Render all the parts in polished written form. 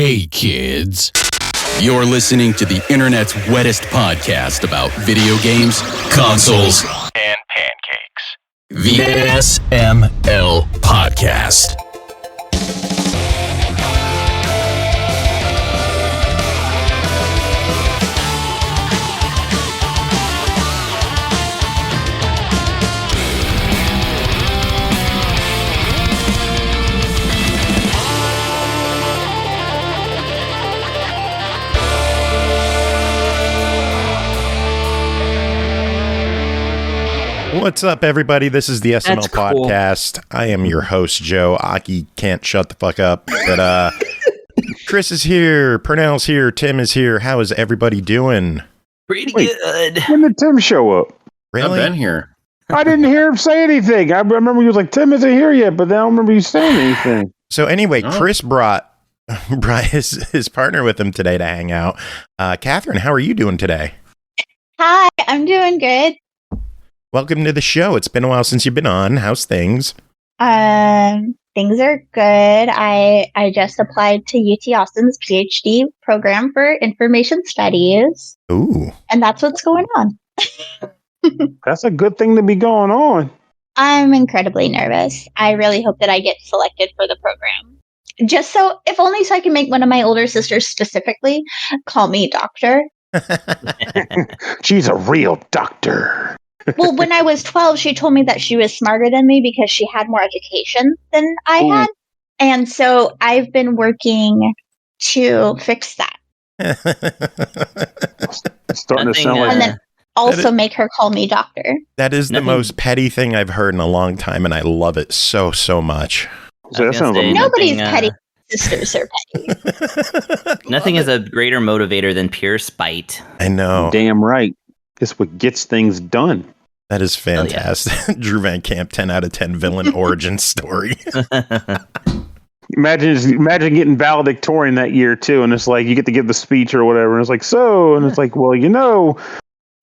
Hey kids, you're listening to the internet's wettest podcast about video games, consoles, and pancakes. The SML Podcast. What's up, everybody? This is the SML That's cool. Podcast. I am your host, Joe. Aki can't shut the fuck up. But Chris is here. Pernell's here. Tim is here. How is everybody doing? Pretty Wait, good. When did Tim show up? Really? I've been here. I didn't hear him say anything. I remember he was like, Tim isn't here yet, but I don't remember you saying anything. So anyway, Oh. Chris brought his partner with him today to hang out. Catherine, how are you doing today? Hi, I'm doing good. Welcome to the show. It's been a while since you've been on. How's things? Things are good. I just applied to UT Austin's PhD program for information studies, Ooh. and that's what's going on. That's a good thing to be going on. I'm incredibly nervous. I really hope that I get selected for the program. Just so, if only so I can make one of my older sisters specifically call me doctor. She's a real doctor. Well, when I was 12, she told me that she was smarter than me because she had more education than I had. And so I've been working to fix that. It's starting to Nothing, sound like And then also That is- make her call me doctor. That is the Nothing- most petty thing I've heard in a long time, and I love it so much. so that sounds like Nobody's Nothing, petty. Sisters are petty. Nothing is a greater motivator than pure spite. I know. damn right. It's what gets things done. That is Hell yeah. fantastic. Drew Van Camp, 10 out of 10 villain origin story. Imagine getting valedictorian that year too, and it's like you get to give the speech or whatever, and it's like and it's like, well,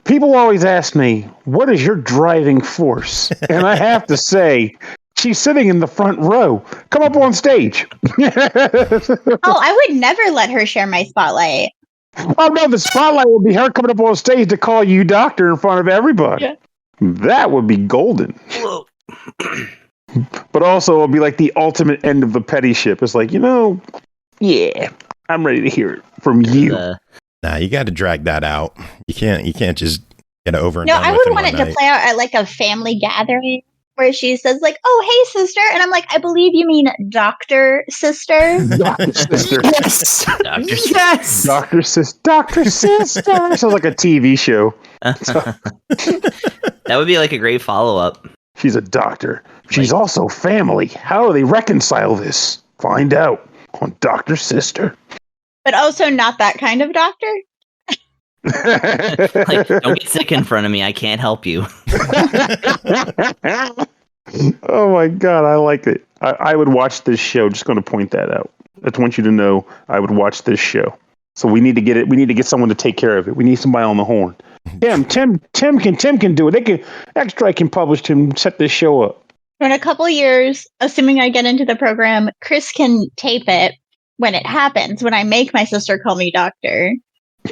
people always ask me, what is your driving force? And I have to say, she's sitting in the front row. Come up on stage. Oh, I would never let her share my spotlight. Oh no, the spotlight would be her coming up on stage to call you doctor in front of everybody. Yeah. That would be golden. Whoa. But also it'll be like the ultimate end of the petty ship. It's like, yeah, I'm ready to hear it from you. Nah, you got to drag that out. You can't just get it over and No, done I with would in want one it to night. play out at like a family gathering where she says like, "Oh, hey, sister," and I'm like, "I believe you mean doctor sister." Doctor sister. Yes! Doctor Yes! Doctor sister. Sounds like a TV show. That would be like a great follow-up. She's a doctor. She's also family. How do they reconcile this? Find out on Doctor Sister. But also not that kind of doctor. Like, don't get sick in front of me. I can't help you. Oh my god, I like it. I would watch this show. Just going to point that out. I just want you to know I would watch this show. So we need to get it. We need to get someone to take care of it. We need somebody on the horn. Tim can do it. They can. Extra can publish to set this show up. In a couple years, assuming I get into the program, Chris can tape it when it happens. When I make my sister call me doctor.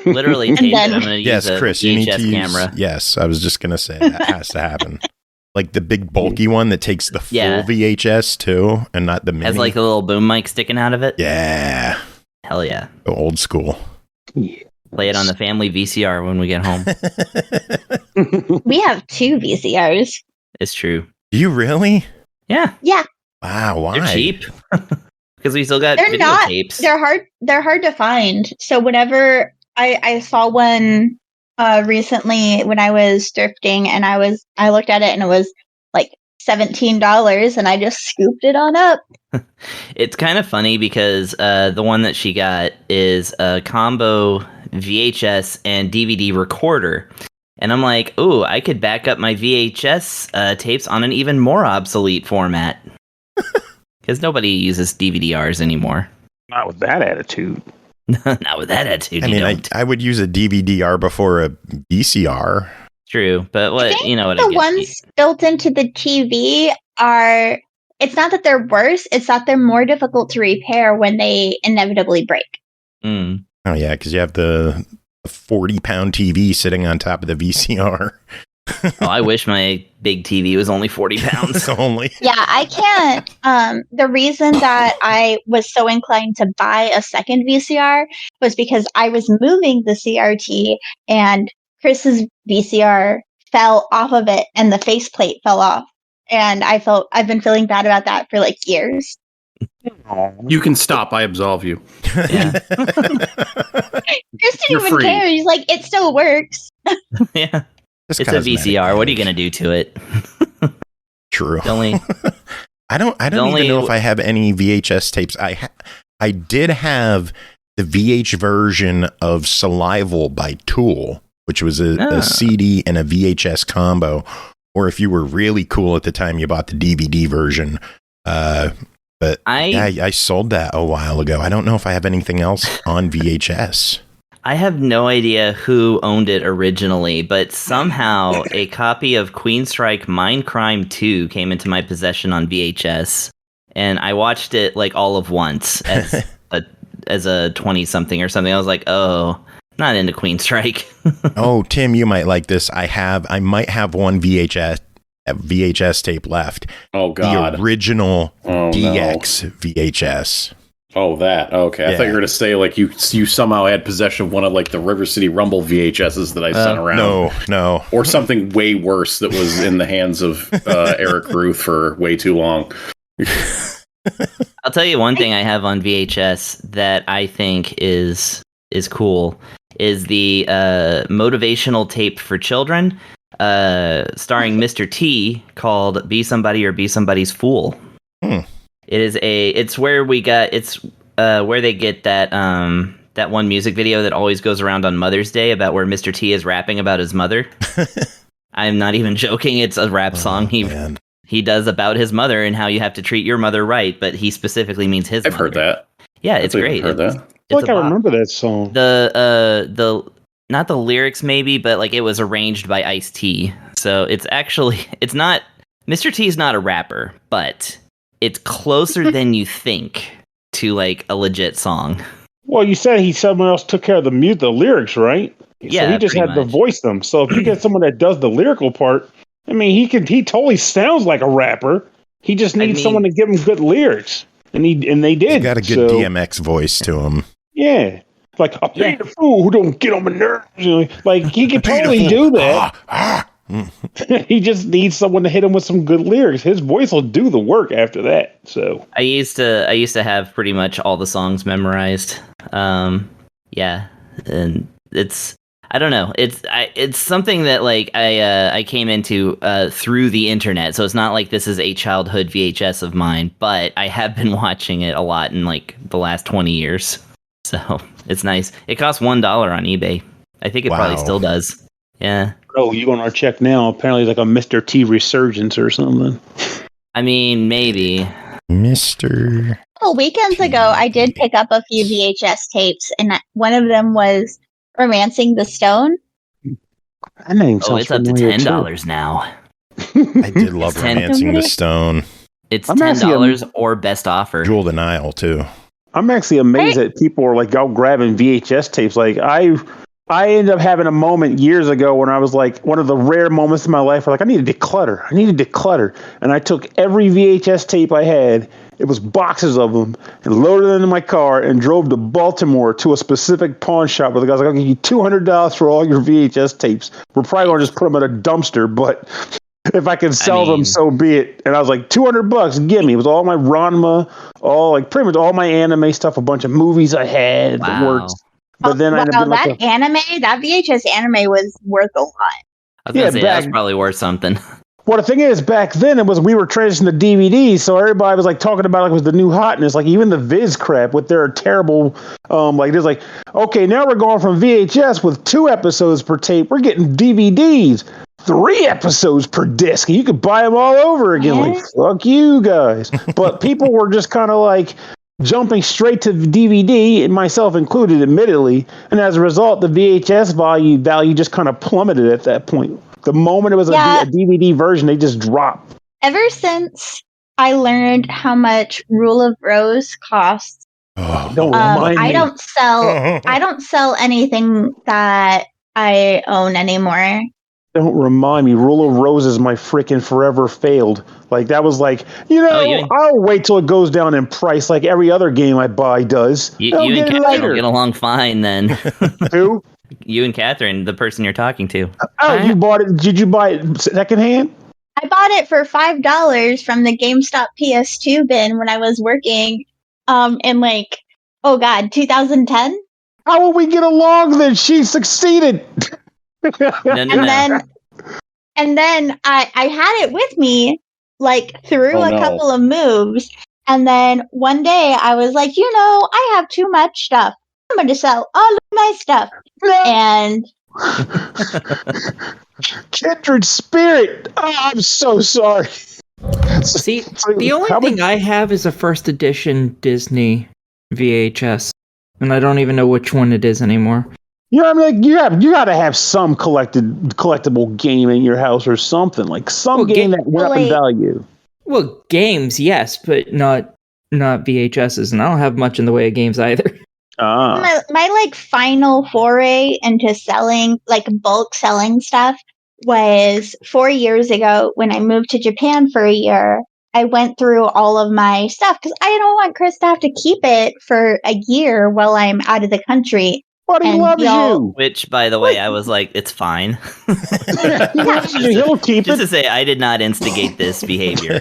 Literally, And tape it. then- I'm going to Yes, use a Chris, you need VHS to use. camera. Yes, I was just gonna say that has to happen. Like the big bulky one that takes the full Yeah. VHS too, and not the mini. Has like a little boom mic sticking out of it. Yeah, Hell yeah. go old school. Play it on the family VCR when we get home. We have 2 VCRs. It's true. Do you really? Yeah, Yeah, Wow, why? they're cheap. Because we still got they're not. videotapes. They're hard to find. So whenever I saw one recently when I was thrifting, and I looked at it and it was like $17, and I just scooped it on up. It's kind of funny because the one that she got is a combo VHS and DVD recorder. And I'm like, ooh, I could back up my VHS tapes on an even more obsolete format. Because nobody uses DVD-Rs anymore. Not with that attitude. Not with that attitude. I you mean, don't. I would use a DVD-R before a VCR. True, but I what think you know what the I get. ones built into the TV are. It's not that they're worse; it's that they're more difficult to repair when they inevitably break. Mm. Oh yeah, because you have the 40-pound TV sitting on top of the VCR. Oh, I wish my big TV was only 40 pounds. Only. Yeah, I can't. The reason that I was so inclined to buy a second VCR was because I was moving the CRT and Chris's VCR fell off of it and the faceplate fell off. And I've been feeling bad about that for like years. You can stop. I absolve you. Yeah. Chris didn't You're even free. care. He's like, it still works. Yeah. Just It's a cosmetic VCR. What are you damage. going to do to it? True. The only I don't even know if I have any VHS tapes. I did have the VH version of Salival by Tool, which was a CD and a VHS combo. Or if you were really cool at the time, you bought the DVD version. But I sold that a while ago. I don't know if I have anything else on VHS. I have no idea who owned it originally, but somehow a copy of Queenstrike Mindcrime 2 came into my possession on VHS, and I watched it like all of once as a 20-something or something. I was like, oh, not into Queenstrike. Oh, Tim, you might like this. I might have one VHS tape left. Oh, God. The original Oh, DX VHS. Oh, that. Okay. I thought you were going to say, like, you somehow had possession of one of, like, the River City Rumble VHSs that I sent around. No. Or something way worse that was in the hands of Eric Ruth for way too long. I'll tell you one thing I have on VHS that I think is cool is the motivational tape for children starring Mr. T called Be Somebody or Be Somebody's Fool. It's where they get that one music video that always goes around on Mother's Day about where Mr. T is rapping about his mother. I'm not even joking. It's a rap song. He does about his mother and how you have to treat your mother right, but he specifically means his mother. I've heard that. Yeah, it's great. Heard that. I feel like I remember that song. The not the lyrics maybe, but like it was arranged by Ice-T. So it's not Mr. T is not a rapper, but it's closer than you think to like a legit song. Well, you said someone else took care of the lyrics, right? Yeah, so he just had to voice them. So if you get someone that does the lyrical part, I mean, he totally sounds like a rapper. He just needs someone to give him good lyrics, and they did. He's got a good DMX voice to him. Yeah, like I paid the fool who don't get on my nerves. You know, like he could totally do that. He just needs someone to hit him with some good lyrics. His voice will do the work after that. So I used to have pretty much all the songs memorized. Yeah, and I don't know. It's something that like I came into through the internet. So it's not like this is a childhood VHS of mine, but I have been watching it a lot in like the last 20 years. So it's nice. It costs $1 on eBay. I think it probably still does. Yeah. Oh, you on our check now? Apparently, like a Mr. T resurgence or something. I mean, maybe. Mr. A couple weekends ago, I did pick up a few VHS tapes, and one of them was Romancing the Stone. That name sounds it's up to $10 now. I did love Romancing the Stone. It's $10 or best offer. Jewel the Nile too. I'm actually amazed that people are like out grabbing VHS tapes. Like I ended up having a moment years ago when I was like one of the rare moments in my life where like I need to declutter. And I took every VHS tape I had, it was boxes of them, and loaded them into my car and drove to Baltimore to a specific pawn shop where the guy's like, I'll give you $200 for all your VHS tapes. We're probably going to just put them in a dumpster, but if I can sell them, so be it. And I was like, $200, give me. It was all my Ranma, pretty much all my anime stuff, a bunch of movies I had that worked. But then that VHS anime was worth a lot. I was gonna say that was probably worth something. Well, the thing is, back then we were transitioning to DVD, so everybody was like talking about it was the new hotness. Like even the Viz crap with their terrible, there's like, okay, now we're going from VHS with 2 episodes per tape. We're getting DVDs, 3 episodes per disc. You could buy them all over again. Like fuck you guys. But people were just kind of like jumping straight to DVD, and myself included, admittedly. And as a result, the VHS value just kind of plummeted at that point. The moment it was a DVD version, they just dropped. Ever since I learned how much Rule of Rose costs, I don't sell anything that I own anymore. Don't remind me. Rule of Roses, my freaking forever failed. Like, that was like, I'll wait till it goes down in price like every other game I buy does. You and Catherine will get along fine then. Who? You and Catherine, the person you're talking to. You bought it. Did you buy it secondhand? I bought it for $5 from the GameStop PS2 bin when I was working in 2010. How will we get along then? She succeeded. No. And then I had it with me through a couple of moves. And then one day I was like, I have too much stuff. I'm going to sell all of my stuff. And Kindred spirit. Oh, I'm so sorry. See, the only thing I have is a first edition Disney VHS, and I don't even know which one it is anymore. You got to have some collectible game in your house or something, like some game that went up in value. Well, games, yes, but not VHSs, and I don't have much in the way of games either. My final foray into selling, bulk selling stuff was 4 years ago when I moved to Japan for a year. I went through all of my stuff because I don't want Chris to have to keep it for a year while I'm out of the country. But he loves you. Which, by the way, I was like, it's fine. He'll keep Just to say, I did not instigate this behavior.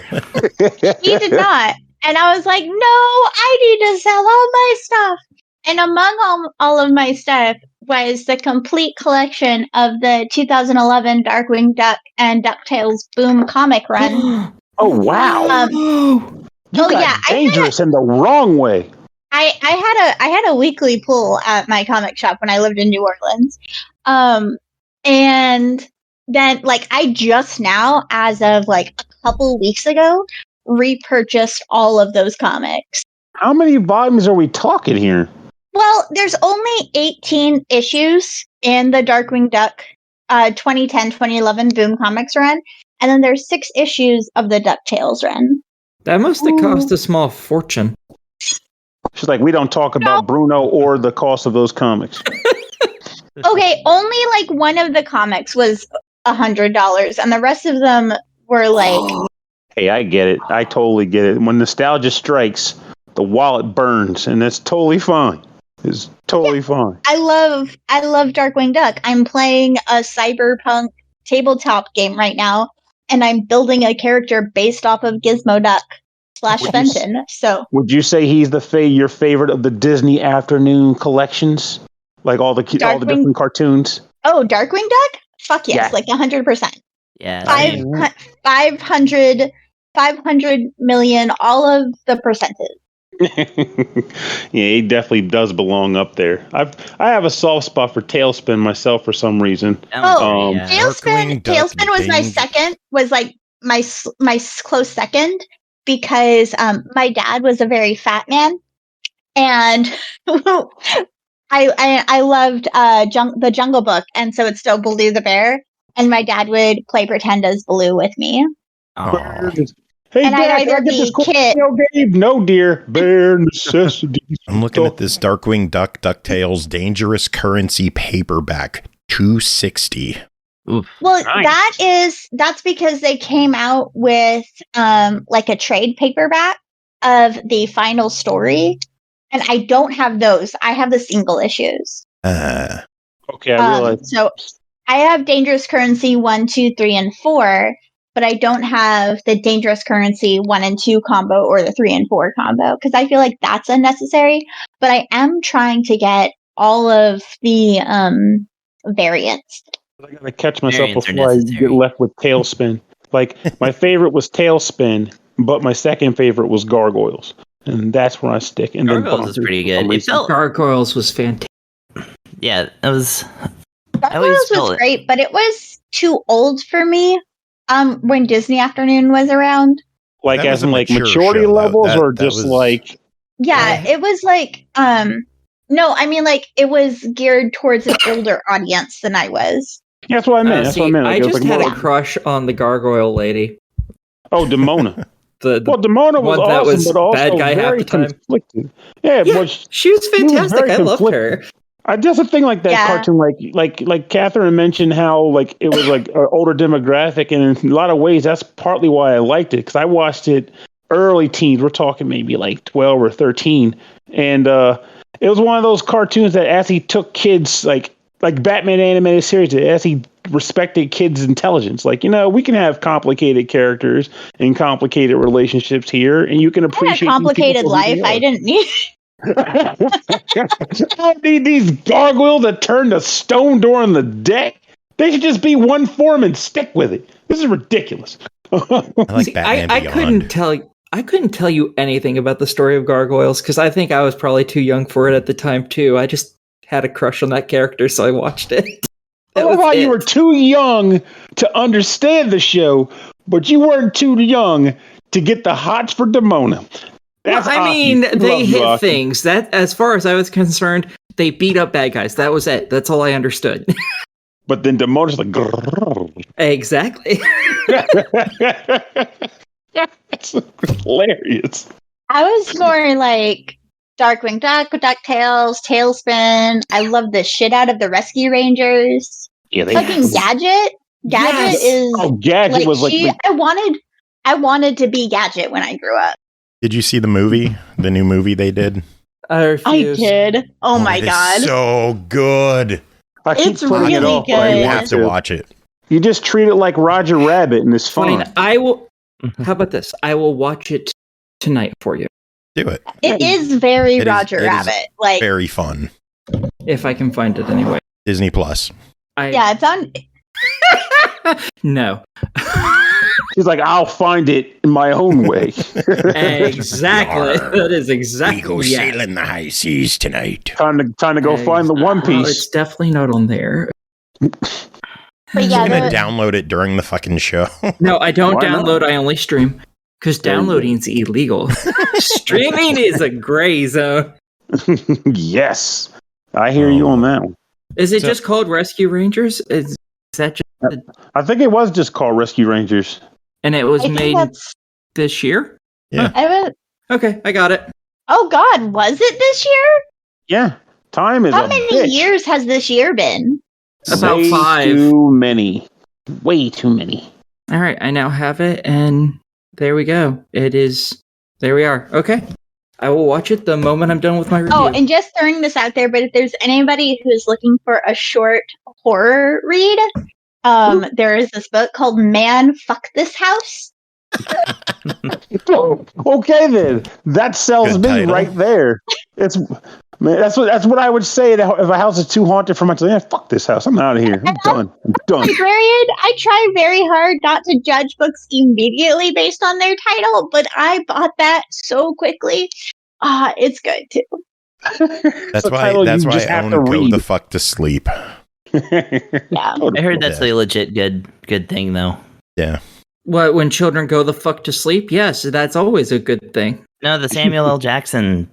He did not. And I was like, no, I need to sell all my stuff. And among all of my stuff was the complete collection of the 2011 Darkwing Duck and DuckTales Boom comic run. Oh, wow. You got dangerous in the wrong way. I had a weekly pool at my comic shop when I lived in New Orleans. And then I just now, as of a couple weeks ago, repurchased all of those comics. How many volumes are we talking here? Well, there's only 18 issues in the Darkwing Duck 2010-2011 Boom Comics run, and then there's 6 issues of the DuckTales run. That must have cost a small fortune. She's like, we don't talk about Bruno or the cost of those comics. Okay, only one of the comics was $100, and the rest of them were Hey, I get it. I totally get it. When nostalgia strikes, the wallet burns, and that's totally fine. It's totally fine. I love Darkwing Duck. I'm playing a cyberpunk tabletop game right now, and I'm building a character based off of Gizmo Duck / Fenton. So, would you say he's your favorite of the Disney afternoon collections, all the different cartoons? Oh, Darkwing Duck? Fuck yes, 100%. Yeah, 500 million, all of the percentage. Yeah, he definitely does belong up there. I have a soft spot for Tailspin myself for some reason. Tailspin was my second. Was my close second because my dad was a very fat man, and I loved the Jungle Book, and so it's still Baloo the bear, and my dad would play pretend as Baloo with me. Hey, and Dad, I'd either be Kit. No, dear. Bare necessities. I'm looking at this Darkwing Duck DuckTales Dangerous Currency paperback, $260. Oof. Well, nice. that's because they came out with a trade paperback of the final story, and I don't have those. I have the single issues. Okay, I realize. So I have Dangerous Currency 1, 2, 3, and 4. But I don't have the Dangerous Currency 1 and 2 combo or the 3 and 4 combo because I feel like that's unnecessary. But I am trying to get all of the variants. I gotta catch myself before I get left with Tailspin. My favorite was Tailspin, but my second favorite was Gargoyles, and that's where I stick. And Gargoyles was pretty good. Gargoyles was fantastic. Yeah, that was. Gargoyles was great, but it was too old for me. When Disney Afternoon was around, as in maturity levels, or just yeah, it was no, I mean it was geared towards an older audience than I was. Yeah, that's what I meant. I just had a crush on the gargoyle lady. Oh, Demona. Demona was awesome, but also bad guy very conflicted. Yeah, she was fantastic. I loved her. That's the thing, like that cartoon, like Catherine mentioned how like it was like an older demographic, and in a lot of ways that's partly why I liked it, because I watched it early teens. We're talking maybe like 12 or 13, and it was one of those cartoons that as he took kids like Batman animated series, as he respected kids' intelligence. Like, we can have complicated characters and complicated relationships here, and you can appreciate a complicated life. I didn't need. I don't need these gargoyles that turn the stone door on the deck. They should just be one form and stick with it. This is ridiculous. I couldn't tell you anything about the story of gargoyles because I think I was probably too young for it at the time too. I just had a crush on that character, so I watched it. You were too young to understand the show, but you weren't too young to get the hots for Demona. They hit things. That, as far as I was concerned, they beat up bad guys. That was it. That's all I understood. But then Demona's like, grrr. Exactly. That's hilarious. I was more like Darkwing Duck, DuckTales, Tailspin. I love the shit out of the Rescue Rangers. Yeah, fucking Gadget. Gadget is. Oh, Gadget was like. I wanted to be Gadget when I grew up. Did you see the movie? The new movie they did? I did. Oh my god. So good. It's really good. You have to watch it. You just treat it like Roger Rabbit and it's fun. I will. How about this? I will watch it tonight for you. Do it. It is very Roger Rabbit. Like very fun. If I can find it anyway. Disney Plus. It's on. No. He's like, I'll find it in my own way. Exactly. That is exactly. We go sailing the high seas tonight. Time to go find the One Piece. Well, it's definitely not on there. But yeah, I'm gonna download it during the fucking show. No, I don't download. I only stream because downloading's illegal. Streaming is a gray zone. Yes, I hear you on that one. Is it just called Rescue Rangers? Is that just? I think it was just called Rescue Rangers, and it was made this year. Yeah. Okay, I got it. Oh God, was it this year? Yeah, time is. How many years has this year been? About 5. Too many. Way too many. All right, I now have it, and there we go. It is. There we are. Okay. I will watch it the moment I'm done with my review. Oh, and just throwing this out there, but if there's anybody who's looking for a short horror read, there is this book called Man, Fuck This House. Okay, then. That sells me right there. That's what I would say if a house is too haunted for my time. Fuck this house. I'm out of here. I'm done. Librarian, I try very hard not to judge books immediately based on their title, but I bought that so quickly. It's good too. That's why I own Go the Fuck to Sleep. Yeah, I heard that's a legit good thing though. Yeah. What, when children go the fuck to sleep? Yes, that's always a good thing. No, the Samuel L. Jackson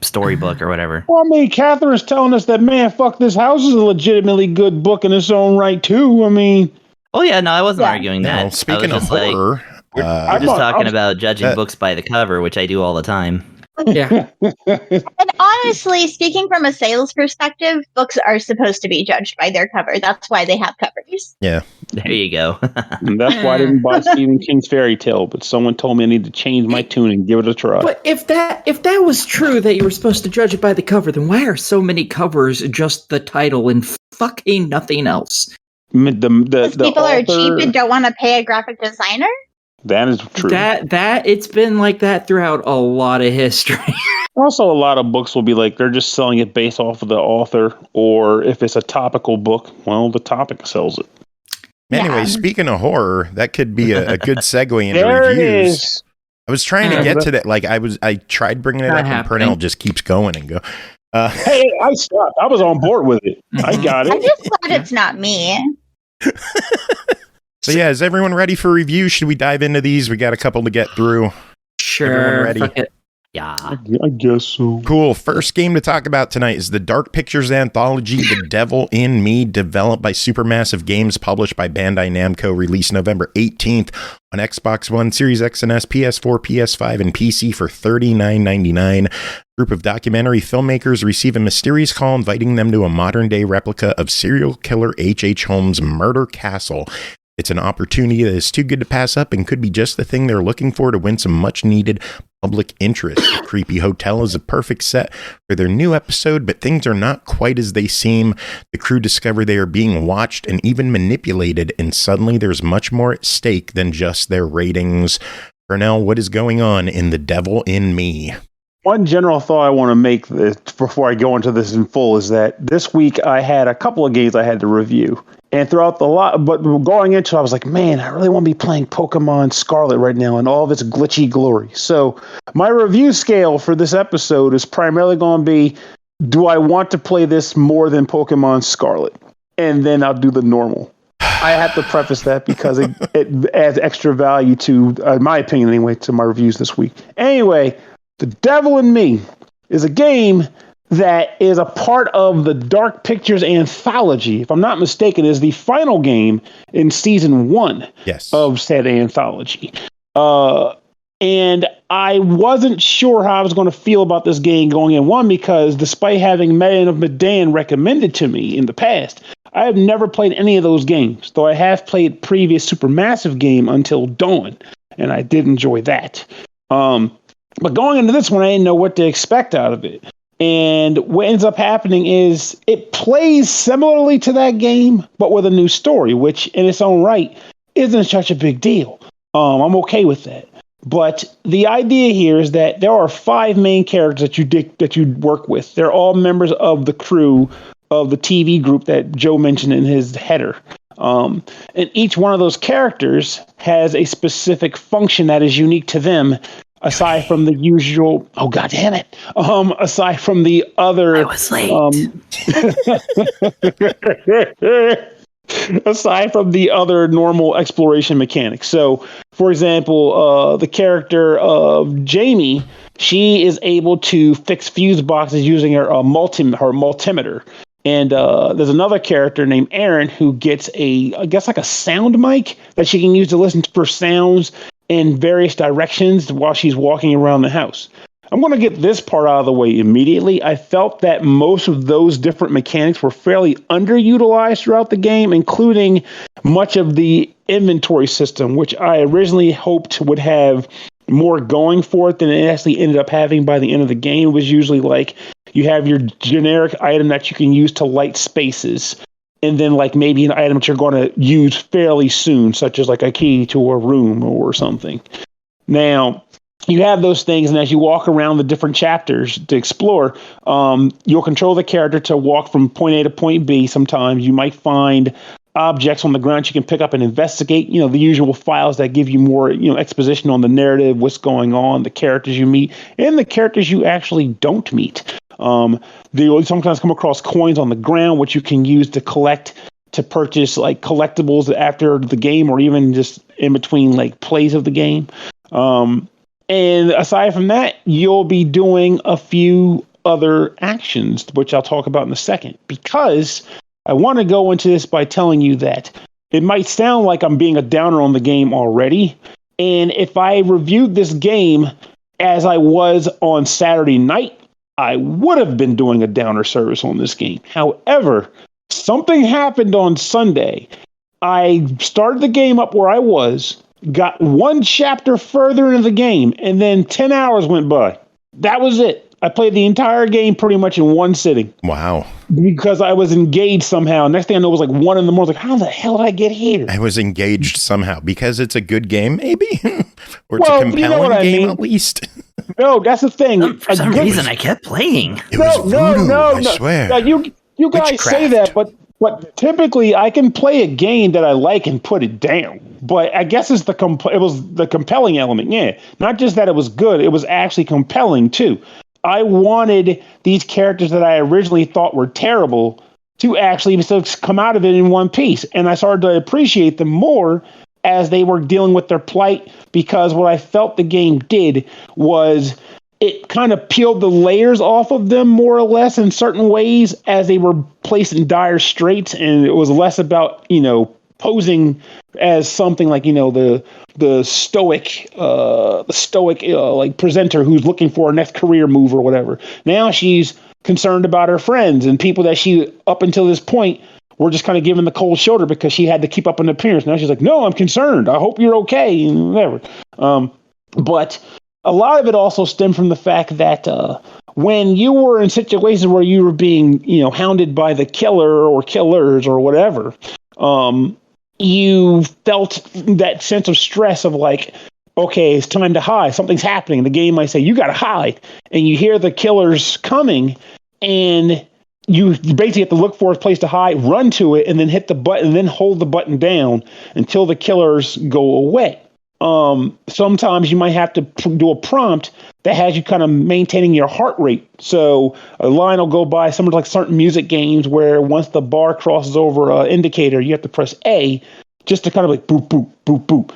storybook or whatever. Well, I mean, Catherine's telling us that Man, Fuck This House is a legitimately good book in its own right too. I mean, oh yeah, no, I wasn't arguing that. No, speaking of horror, we're just talking about judging books by the cover, which I do all the time. Yeah. And honestly, speaking from a sales perspective, books are supposed to be judged by their cover. That's why they have covers. Yeah. There you go. And that's why I didn't buy Stephen King's fairy tale, but someone told me I need to change my tune and give it a try. But if that was true that you were supposed to judge it by the cover, then why are so many covers just the title and fucking nothing else? Because people are cheap and don't want to pay a graphic designer? That is true. That it's been like that throughout a lot of history. Also, a lot of books will be like they're just selling it based off of the author, or if it's a topical book, well, the topic sells it. Anyway, speaking of horror, that could be a good segue into reviews. I was trying to get to that. Like I tried bringing it up, and Pernell just keeps going and go. Hey, I stopped. I was on board with it. I got it. I just thought it's not me. So yeah, is everyone ready for review? Should we dive into these? We got a couple to get through. Sure. Ready? Fuck it. Yeah. I guess so. Cool. First game to talk about tonight is the Dark Pictures anthology, The Devil in Me, developed by Supermassive Games, published by Bandai Namco, released November 18th on Xbox One, Series X and S, PS4, PS5, and PC for $39.99. A group of documentary filmmakers receive a mysterious call inviting them to a modern-day replica of serial killer H.H. Holmes' murder castle. It's an opportunity that is too good to pass up and could be just the thing they're looking for to win some much-needed public interest. The creepy hotel is a perfect set for their new episode, but things are not quite as they seem. The crew discover they are being watched and even manipulated, and suddenly there's much more at stake than just their ratings. Pernell, what is going on in The Devil in Me? One general thought I want to make before I go into this in full is that this week I had a couple of games I had to review. And throughout the lot, but going into it, I was like, man, I really want to be playing Pokemon Scarlet right now in all of its glitchy glory. So my review scale for this episode is primarily going to be, do I want to play this more than Pokemon Scarlet? And then I'll do the normal. I have to preface that because it adds extra value to, in my opinion anyway, to my reviews this week. Anyway, The Devil in Me is a game that is a part of the Dark Pictures anthology. If I'm not mistaken, is the final game in season 1 of said anthology. And I wasn't sure how I was going to feel about this game going in. One, because despite having Man of Medan recommended to me in the past, I have never played any of those games, though I have played previous Supermassive game Until Dawn, and I did enjoy that. But going into this one, I didn't know what to expect out of it. And what ends up happening is it plays similarly to that game, but with a new story, which in its own right isn't such a big deal. I'm okay with that. But the idea here is that there are 5 main characters that you work with. They're all members of the crew of the TV group that Joe mentioned in his header. And each one of those characters has a specific function that is unique to them. Aside from the usual, oh god damn it! Aside from the other, I was late. Aside from the other normal exploration mechanics. So, for example, the character of Jamie, she is able to fix fuse boxes using her multimeter. And there's another character named Aaron who gets I guess like a sound mic that she can use to listen for sounds in various directions while she's walking around the house. I'm going to get this part out of the way immediately. I felt that most of those different mechanics were fairly underutilized throughout the game, including much of the inventory system, which I originally hoped would have more going for it than it actually ended up having by the end of the game. It was usually like you have your generic item that you can use to light spaces, and then like maybe an item that you're going to use fairly soon, such as like a key to a room or something. Now, you have those things, and as you walk around the different chapters to explore, you'll control the character to walk from point A to point B. Sometimes you might find objects on the ground you can pick up and investigate, the usual files that give you more, exposition on the narrative, what's going on, the characters you meet, and the characters you actually don't meet. They sometimes come across coins on the ground, which you can use to purchase like collectibles after the game or even just in between like plays of the game. And aside from that, you'll be doing a few other actions, which I'll talk about in a second, because I want to go into this by telling you that it might sound like I'm being a downer on the game already. And if I reviewed this game as I was on Saturday night, I would have been doing a downer service on this game. However, something happened on Sunday. I started the game up where I was, got one chapter further into the game, and then 10 hours went by. That was it. I played the entire game pretty much in one sitting. Wow. Because I was engaged somehow. Next thing I know, it was like 1 a.m. I was like, how the hell did I get here? I was engaged somehow because it's a good game, maybe? Or it's a compelling game, at least. No, that's the thing. For some reason, I kept playing. It was voodoo, I swear. Now, you guys Witchcraft. say that, but typically I can play a game that I like and put it down. But I guess it was the compelling element. Yeah, not just that it was good; it was actually compelling too. I wanted these characters that I originally thought were terrible to actually come out of it in one piece, and I started to appreciate them more as they were dealing with their plight, because what I felt the game did was it kind of peeled the layers off of them more or less in certain ways as they were placed in dire straits, and it was less about, posing as something like, the stoic like presenter who's looking for a next career move or whatever. Now she's concerned about her friends and people that she, up until this point, were just kind of giving the cold shoulder because she had to keep up an appearance. Now she's like, no, I'm concerned. I hope you're okay, and whatever. But a lot of it also stemmed from the fact that when you were in situations where you were being, hounded by the killer or killers or whatever, you felt that sense of stress of like, okay, it's time to hide. Something's happening. The game might say, you got to hide. And you hear the killers coming, and you basically have to look for a place to hide, run to it, and then hit the button, and then hold the button down until the killers go away. Sometimes you might have to do a prompt that has you kind of maintaining your heart rate. So a line will go by, somewhere like certain music games where once the bar crosses over an indicator, you have to press A just to kind of like boop, boop, boop, boop.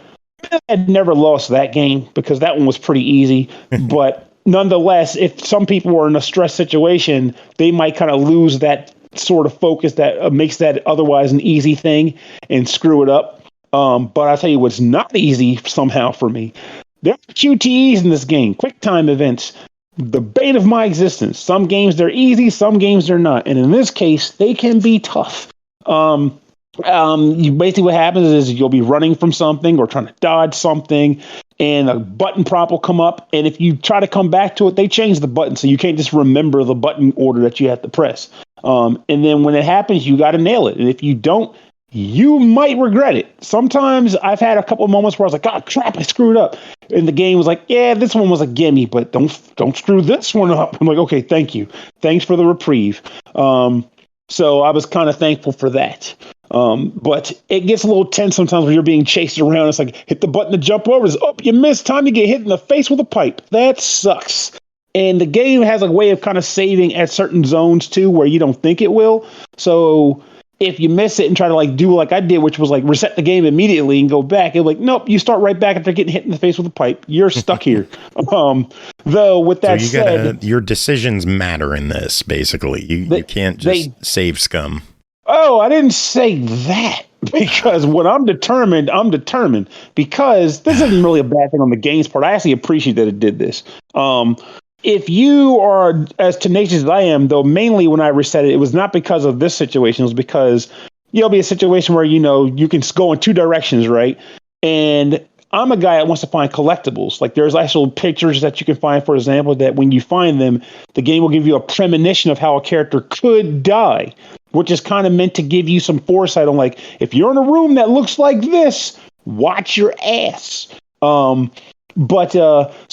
I'd never lost that game because that one was pretty easy. But nonetheless, if some people were in a stress situation, they might kind of lose that sort of focus that makes that otherwise an easy thing and screw it up. But I'll tell you what's not easy somehow for me. There are QTEs in this game, quick time events, the bane of my existence. Some games they're easy, some games they're not. And in this case, they can be tough. You basically what happens is you'll be running from something or trying to dodge something, and a button prompt will come up. And if you try to come back to it, they change the button. So you can't just remember the button order that you have to press. And then when it happens, you got to nail it. And if you don't, you might regret it. Sometimes I've had a couple of moments where I was like, "God, crap, I screwed up." And the game was like, "Yeah, this one was a gimme, but don't screw this one up." I'm like, "Okay, thank you. Thanks for the reprieve." So I was kind of thankful for that. But it gets a little tense sometimes when you're being chased around. It's like, hit the button to jump over. It's, oh, you missed. Time to get hit in the face with a pipe. That sucks. And the game has a way of kind of saving at certain zones too, where you don't think it will. So if you miss it and try to like do like I did, which was like reset the game immediately and go back, it's like, nope, you start right back after getting hit in the face with a pipe. You're stuck here. Though with that said, your decisions matter in this. Basically, you can't just save scum. Oh, I didn't say that, because when I'm determined, because this isn't really a bad thing on the game's part. I actually appreciate that it did this. If you are as tenacious as I am, though, mainly when I reset it, it was not because of this situation. It was because you'll be a situation where, you can go in two directions, right? And I'm a guy that wants to find collectibles. Like there's actual pictures that you can find, for example, that when you find them, the game will give you a premonition of how a character could die, which is kind of meant to give you some foresight on like, if you're in a room that looks like this, watch your ass. So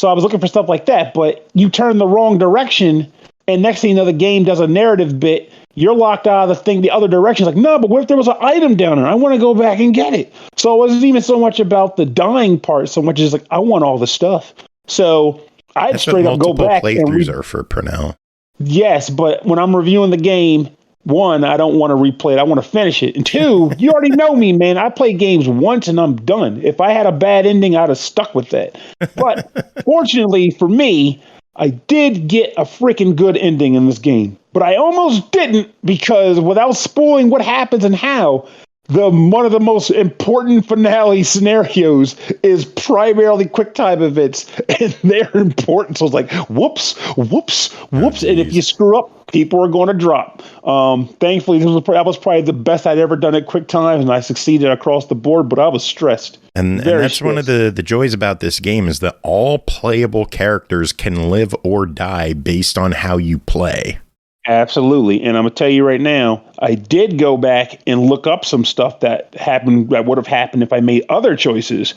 I was looking for stuff like that, but you turn the wrong direction, and next thing you know, the game does a narrative bit. You're locked out of the thing the other direction. It's like, no, but what if there was an item down there? I want to go back and get it. So it wasn't even so much about the dying part, so much as like, I want all the stuff. So I'd straight up go back. Playthroughs are for Pernell. Yes, but when I'm reviewing the game, one, I don't want to replay it. I want to finish it. And two, you already know me, man. I play games once and I'm done. If I had a bad ending, I'd have stuck with that. But fortunately for me, I did get a freaking good ending in this game. But I almost didn't, because without spoiling what happens and how, one of the most important finale scenarios is primarily quick time events, and they're important. So it's like, whoops. And if you screw up, people are going to drop. Thankfully, that was probably the best I'd ever done at quick time, and I succeeded across the board, but I was stressed. And that's stressed. One of the joys about this game is that all playable characters can live or die based on how you play. Absolutely. And I'm going to tell you right now, I did go back and look up some stuff that would have happened if I made other choices.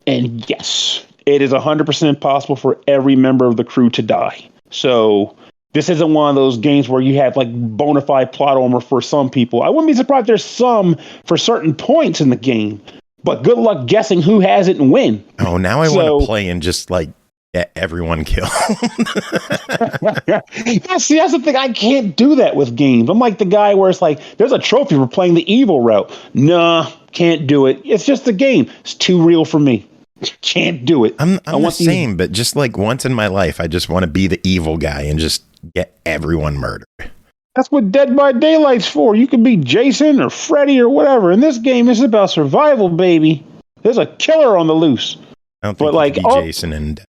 And yes, it is 100% possible for every member of the crew to die. So this isn't one of those games where you have like bona fide plot armor for some people. I wouldn't be surprised if there's some for certain points in the game, but good luck guessing who has it and when. Oh, now I want to play and just like everyone killed. Yeah, see, that's the thing. I can't do that with games. I'm like the guy where it's like, there's a trophy for playing the evil route. Nah, can't do it. It's just a game. It's too real for me. Can't do it. I'm the same, but just like once in my life, I just want to be the evil guy and just get everyone murdered. That's what Dead by Daylight's for. You can be Jason or Freddy or whatever. In this game, it's about survival, baby. There's a killer on the loose. I don't think he could be Jason and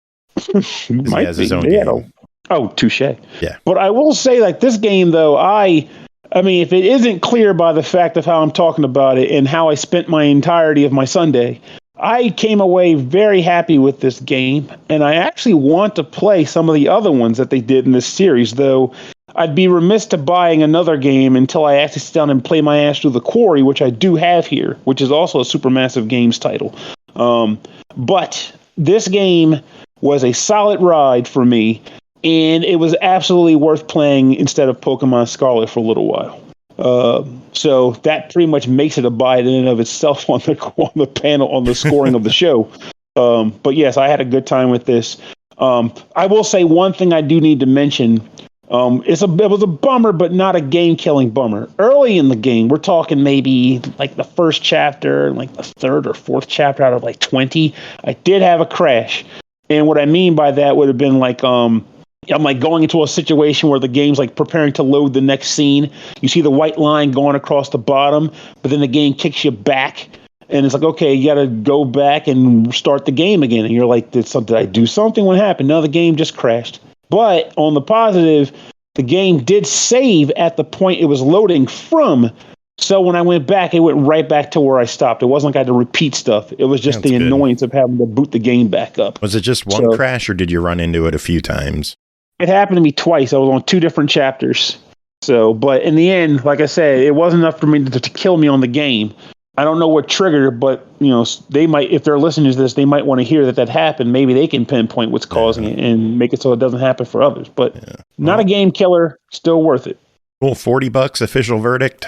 he has his own game. Oh, touche. Yeah. But I will say, like, this game, though, I mean, if it isn't clear by the fact of how I'm talking about it and how I spent my entirety of my Sunday, I came away very happy with this game, and I actually want to play some of the other ones that they did in this series, though I'd be remiss to buying another game until I actually sit down and play my ass through the G.O.R.E, which I do have here, which is also a Supermassive Games title. But this game was a solid ride for me, and it was absolutely worth playing instead of Pokemon Scarlet for a little while. So that pretty much makes it a buy in and of itself on the panel, on the scoring of the show. But yes, I had a good time with this. I will say one thing I do need to mention. It was a bummer, but not a game-killing bummer. Early in the game, we're talking maybe like the first chapter, like the third or fourth chapter out of like 20, I did have a crash. And what I mean by that would have been like, I'm like going into a situation where the game's like preparing to load the next scene. You see the white line going across the bottom, but then the game kicks you back. And it's like, okay, you got to go back and start the game again. And you're like, did I do something? What happened? No, the game just crashed. But on the positive, the game did save at the point it was loading from. So when I went back, it went right back to where I stopped. It wasn't like I had to repeat stuff. It was just the annoyance of having to boot the game back up. Was it just one crash, or did you run into it a few times? It happened to me twice. I was on 2 different chapters. So, but in the end, like I said, it wasn't enough for me to kill me on the game. I don't know what triggered it, but they might, if they're listening to this, they might want to hear that happened. Maybe they can pinpoint what's causing it and make it so it doesn't happen for others. But not a game killer, still worth it. Cool. $40 official verdict.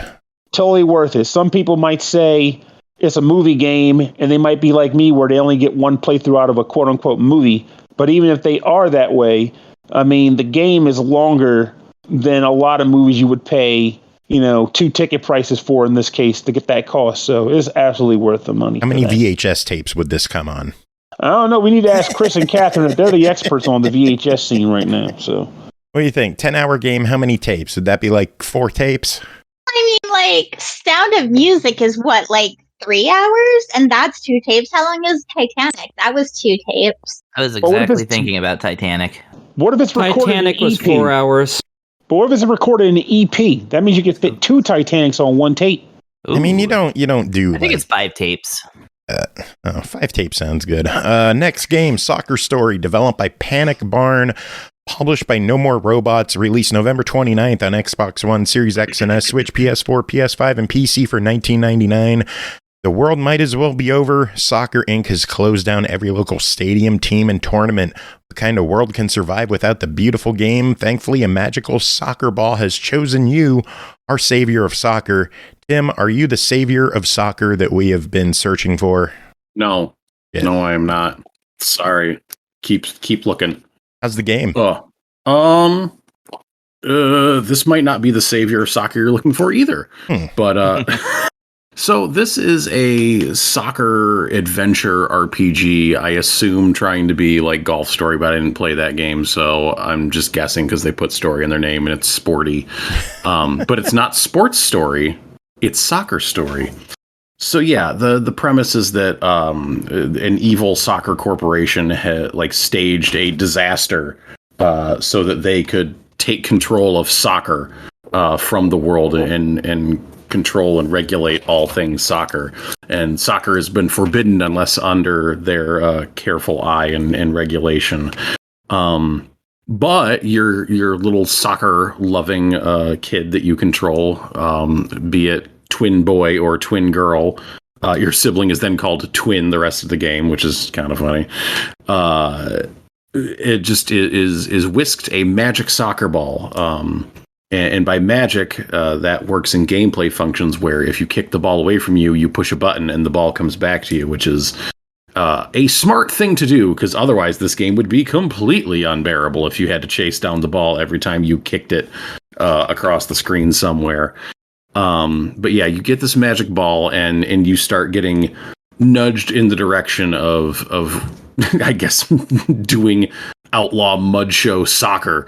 Totally worth it. Some people might say it's a movie game, and they might be like me, where they only get one playthrough out of a quote unquote movie. But even if they are that way, I mean, the game is longer than a lot of movies you would pay 2 ticket prices for in this case to get that cost. So it's absolutely worth the money. How many VHS tapes would this come on? I don't know. We need to ask Chris and Catherine. They're the experts on the VHS scene right now. So what do you think? 10-hour game, how many tapes? Would that be like 4 tapes? I mean, like, Sound of Music is what, like 3 hours? And that's 2 tapes. How long is Titanic? That was 2 tapes. I was exactly thinking about Titanic. What if it's recorded Titanic was 4 hours. But what if it's recorded in an EP? That means you could fit 2 Titanics on 1 tape. Ooh. I mean, you don't do. I think it's 5 tapes. 5 tapes sounds good. Next game, Soccer Story, developed by Panic Barn, published by No More Robots, released November 29th on Xbox One, Series X and S, Switch, PS4, PS5, and PC for $19.99. The world might as well be over. Soccer Inc. has closed down every local stadium, team, and tournament. What kind of world can survive without the beautiful game? Thankfully, a magical soccer ball has chosen you, our savior of soccer. Tim, are you the savior of soccer that we have been searching for? No. Yeah. No, I am not. Sorry. Keep looking. How's the game? This might not be the savior of soccer you're looking for either. But so this is a soccer adventure RPG, I assume trying to be like Golf Story, but I didn't play that game, so I'm just guessing because they put story in their name and it's sporty. But it's not Sports Story, it's Soccer Story. So yeah, the premise is that an evil soccer corporation had staged a disaster so that they could take control of soccer from the world and control and regulate all things soccer. And soccer has been forbidden unless under their careful eye and regulation. But your little soccer loving kid that you control, be it twin boy or twin girl, your sibling is then called twin the rest of the game, which is kind of funny. It just is whisked a magic soccer ball. And by magic, that works in gameplay functions where if you kick the ball away from you, you push a button and the ball comes back to you, which is a smart thing to do, because otherwise this game would be completely unbearable if you had to chase down the ball every time you kicked it across the screen somewhere. But yeah, you get this magic ball and you start getting nudged in the direction of I guess doing outlaw mud show soccer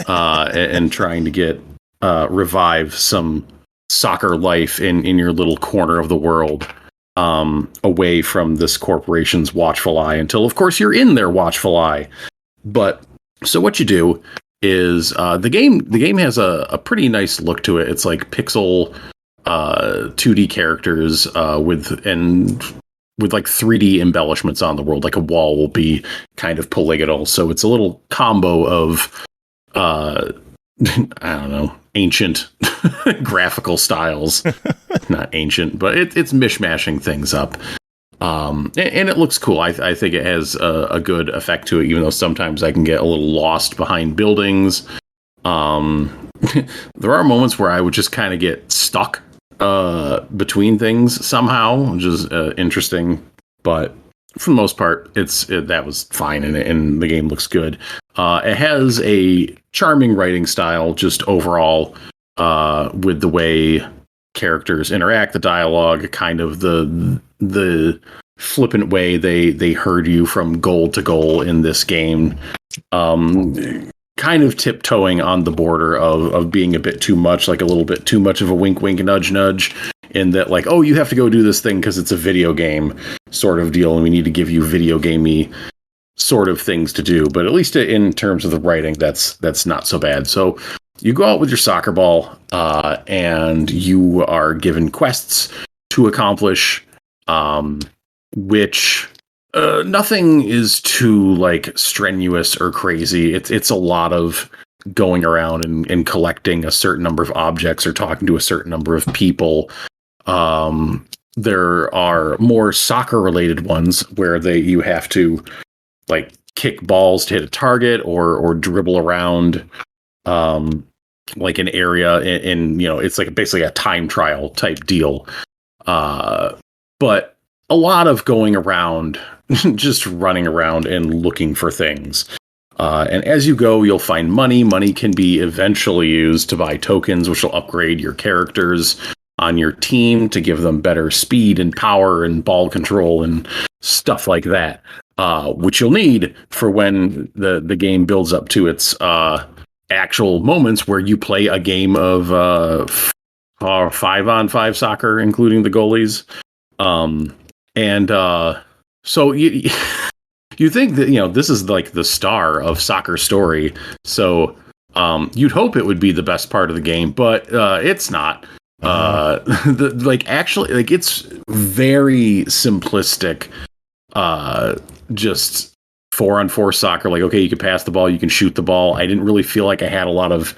and trying to get revive some soccer life in your little corner of the world, away from this corporation's watchful eye, until of course you're in their watchful eye. But so what you do is the game has a pretty nice look to it. It's like pixel 2D characters with like 3D embellishments on the world. Like a wall will be kind of polygonal, so it's a little combo of I don't know, ancient graphical styles. Not ancient, but it's mishmashing things up. And it looks cool. I think it has a good effect to it, even though sometimes I can get a little lost behind buildings. There are moments where I would just kind of get stuck between things somehow, which is interesting. But for the most part, that was fine, and the game looks good. It has a charming writing style, just overall, with the way characters interact, the dialogue, kind of the flippant way they herd you from goal to goal in this game. Kind of tiptoeing on the border of being a bit too much, like a little bit too much of a wink, wink, nudge, nudge, in that, like, oh, you have to go do this thing because it's a video game sort of deal, and we need to give you video gamey sort of things to do. But at least in terms of the writing, that's not so bad. So you go out with your soccer ball, and you are given quests to accomplish, which nothing is too like strenuous or crazy. It's a lot of going around and collecting a certain number of objects or talking to a certain number of people. There are more soccer related ones where you have to like kick balls to hit a target or dribble around like an area in it's like basically a time trial type deal. But a lot of going around, just running around and looking for things. And as you go, you'll find money. Money can be eventually used to buy tokens, which will upgrade your characters on your team to give them better speed and power and ball control and stuff like that, which you'll need for when the game builds up to its actual moments where you play a game of 5-on-5 soccer, including the goalies. So you think that, this is like the star of Soccer Story. So you'd hope it would be the best part of the game, but it's not. It's very simplistic. Just 4-on-4 soccer. Like, okay, you can pass the ball, you can shoot the ball. I didn't really feel like I had a lot of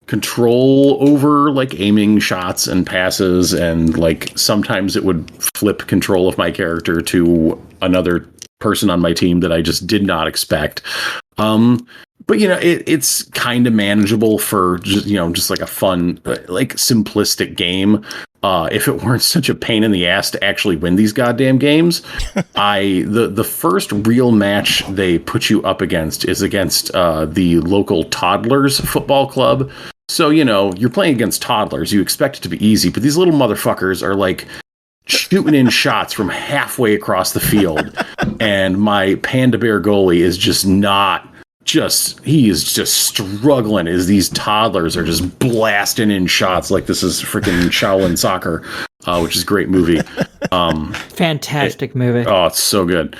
control over like aiming shots and passes, and like sometimes it would flip control of my character to another person on my team that I just did not expect. But it's kind of manageable for just like a fun, like simplistic game. If it weren't such a pain in the ass to actually win these goddamn games, the first real match they put you up against is against the local toddlers football club. So, you're playing against toddlers. You expect it to be easy, but these little motherfuckers are like shooting in shots from halfway across the field. And my Panda Bear goalie is he is just struggling as these toddlers are just blasting in shots like this is freaking Shaolin Soccer, which is a great movie. Fantastic movie. Oh, it's so good.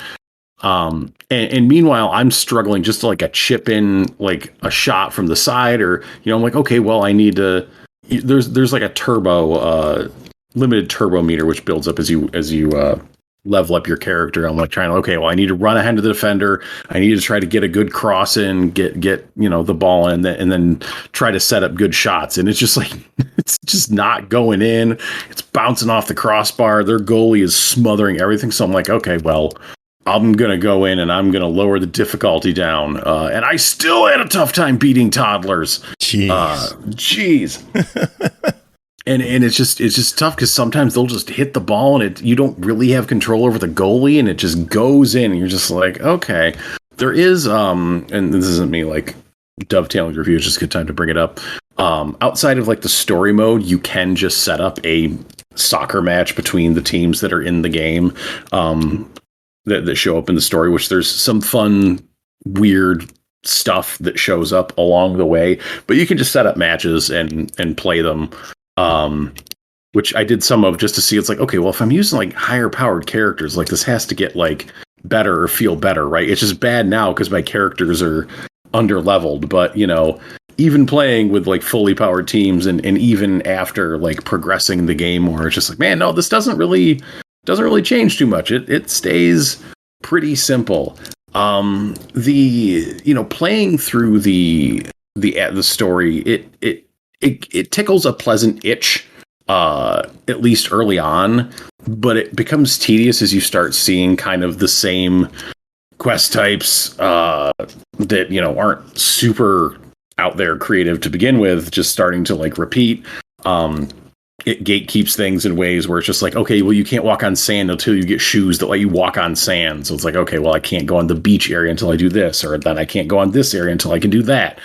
And meanwhile, I'm struggling just to like a chip in like a shot from the side, or I'm like, okay, well, I need to. There's like a turbo, limited turbo meter which builds up as you level up your character. I'm like trying to, okay, well, I need to run ahead of the defender. I need to try to get a good cross in, get the ball in, and then try to set up good shots. And it's just like, it's just not going in. It's bouncing off the crossbar. Their goalie is smothering everything. So I'm like, okay, well, I'm going to go in and I'm going to lower the difficulty down. And I still had a tough time beating toddlers. Jeez. And it's just tough because sometimes they'll just hit the ball and you don't really have control over the goalie, and it just goes in and you're just like, okay. There is and this isn't me like dovetailing the review, it's just a good time to bring it up. Outside of like the story mode, you can just set up a soccer match between the teams that are in the game that show up in the story, which there's some fun, weird stuff that shows up along the way, but you can just set up matches and play them, which I did some of just to see. It's like, okay, well, if I'm using like higher powered characters, like this has to get like better or feel better, right? It's just bad now because my characters are under leveled, but you know, even playing with like fully powered teams and even after like progressing the game more, it's just like, man, no, this doesn't really change too much. It stays pretty simple. Playing through the story, it tickles a pleasant itch, at least early on, but it becomes tedious as you start seeing kind of the same quest types that, you know, aren't super out there creative to begin with, just starting to like repeat. It gatekeeps things in ways where it's just like, okay, well, you can't walk on sand until you get shoes that let you walk on sand. So it's like, okay, well, I can't go on the beach area until I do this, or then I can't go on this area until I can do that.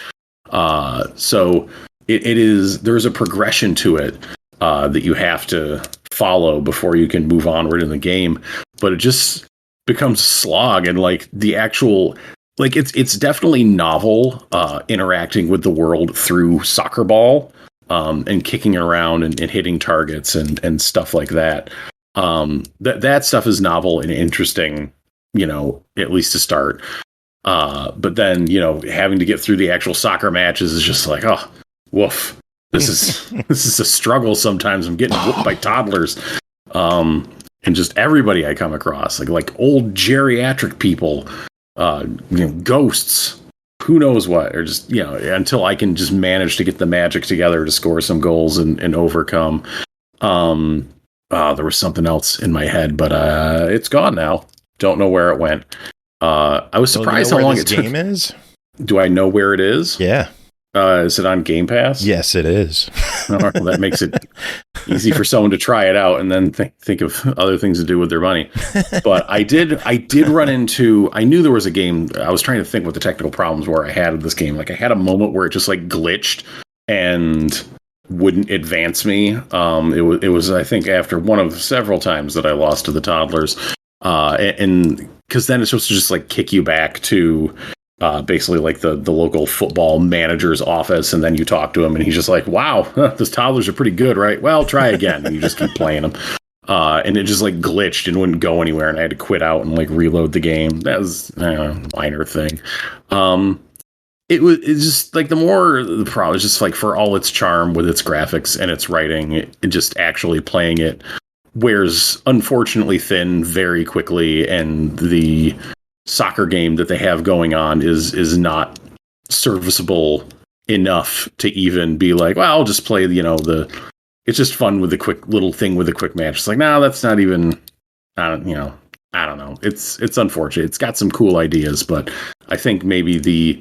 So there's a progression to it that you have to follow before you can move onward in the game. But it just becomes a slog, and like the actual, like it's definitely novel interacting with the world through soccer ball. And kicking around and hitting targets and stuff like that. That stuff is novel and interesting, you know, at least to start. But then, you know, having to get through the actual soccer matches is just like, oh, woof. This is a struggle sometimes. I'm getting whooped by toddlers. And just everybody I come across, like old geriatric people, ghosts. Who knows what, or just, you know, until I can just manage to get the magic together to score some goals and overcome. There was something else in my head, but it's gone now. Don't know where it went. I was surprised how long it took. Game is? Do I know where it is? Yeah. Is it on Game Pass? Yes, it is. Well, that makes it easy for someone to try it out and then think of other things to do with their money. But I did run into, I knew there was a game. I was trying to think what the technical problems were I had with this game. Like I had a moment where it just like glitched and wouldn't advance me. It was, I think, after one of several times that I lost to the toddlers. And because then it's supposed to just like kick you back to basically like the local football manager's office, and then you talk to him and he's just like, wow, those toddlers are pretty good, right? Well, try again. And you just keep playing them. And it just like glitched and wouldn't go anywhere, and I had to quit out and like reload the game. That was a minor thing. It's just like the problem is just like, for all its charm with its graphics and its writing, it just actually playing it wears unfortunately thin very quickly, and the soccer game that they have going on is not serviceable enough to even be like, well, I'll just play, you know, it's just fun with the quick little thing with a quick match. It's like, no, that's not even, I don't know. It's unfortunate. It's got some cool ideas, but I think maybe the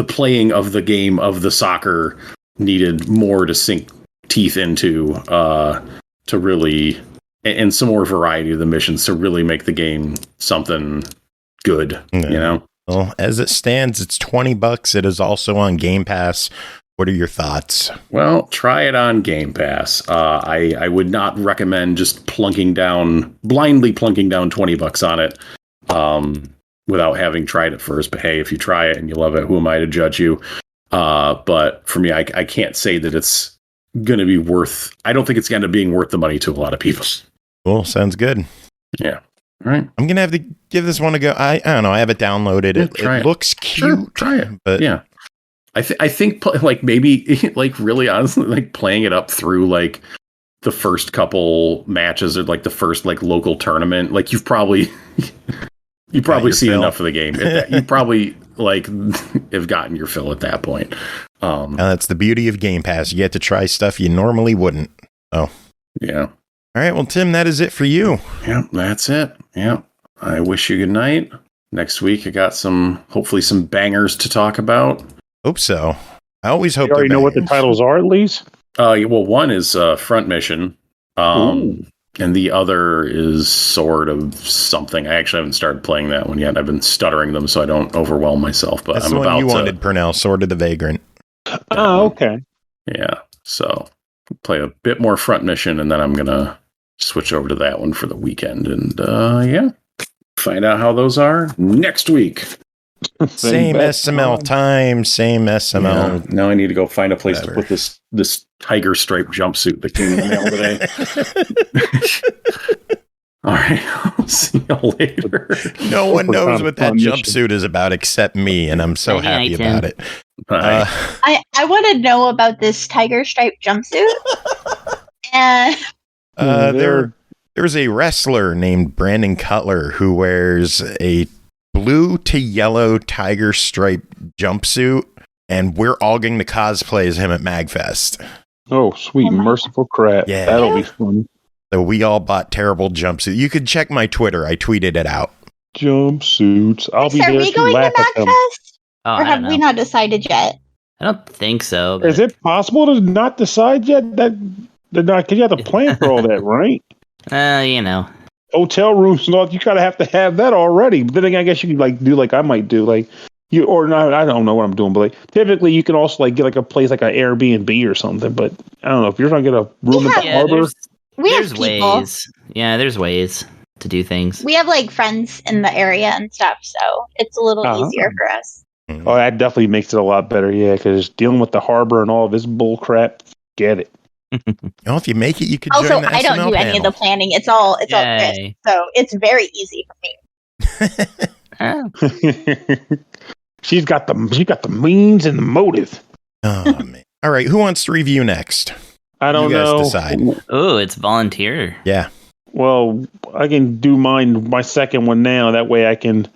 playing of the game of the soccer needed more to sink teeth into, to really, and some more variety of the missions to really make the game something good, you know? Well, as it stands, it's $20. It is also on Game Pass. What are your thoughts? Well, try it on Game Pass. I would not recommend just blindly plunking down $20 on it, without having tried it first. But hey, if you try it and you love it, who am I to judge you? But for me, I can't say that it's going to be I don't think it's going to be worth the money to a lot of people. Cool. Sounds good. Yeah. All right. I'm going to have to give this one a go. I don't know. I have it downloaded. It looks cute. Sure, try it. But yeah. I think like maybe like really honestly, like playing it up through like the first couple matches or like the first like local tournament, like you've probably seen enough of the game. You probably like have gotten your fill at that point. And that's the beauty of Game Pass. You get to try stuff you normally wouldn't. Oh, yeah. All right. Well, Tim, that is it for you. Yeah, that's it. Yeah. I wish you good night. Next week, I got hopefully some bangers to talk about. Hope so. I always hope. You already know what the titles are, at least? Well, one is Front Mission. And the other is Sword of something. I actually haven't started playing that one yet. I've been stuttering them so I don't overwhelm myself. But that's the one you wanted, Pernell. Sword of the Vagrant. Oh, okay. Yeah. So play a bit more front mission, and then I'm gonna switch over to that one for the weekend, and find out how those are next week. Same SML time, same SML. Yeah, now I need to go find a place to put this tiger stripe jumpsuit that came in the mail today. All right, I'll see you later. No one knows what that jumpsuit is about except me, and I'm so happy about it. I want to know about this tiger stripe jumpsuit. And there's a wrestler named Brandon Cutler who wears a blue to yellow tiger stripe jumpsuit, and we're all going to cosplay as him at MagFest. Oh, sweet, merciful crap. Yeah. That'll be fun. So we all bought terrible jumpsuits. You could check my Twitter. I tweeted it out. Jumpsuits. I'll be there to to laugh at them. Or have we not decided yet? I don't think so. But... Is it possible to not decide yet? Because you have to plan for all that, right? Hotel rooms and all, you gotta have to have that already. But then again, I guess you could do like I might do, like you or not. I don't know what I'm doing, but like typically you can also like get like a place like an Airbnb or something. But I don't know if you're trying to get a room at the harbor. There's ways. Yeah, there's ways to do things. We have like friends in the area and stuff, so it's a little easier for us. Oh, that definitely makes it a lot better. Yeah, because dealing with the harbor and all of this bull crap, get it. If you make it, you could also, join the SML I don't do any of the planning. It's all Chris, so it's very easy for me. She's got the means and the motive. Oh man! All right, who wants to review next? I don't know. Decide. Oh, it's volunteer. Yeah. Well, I can do my second one now. That way I can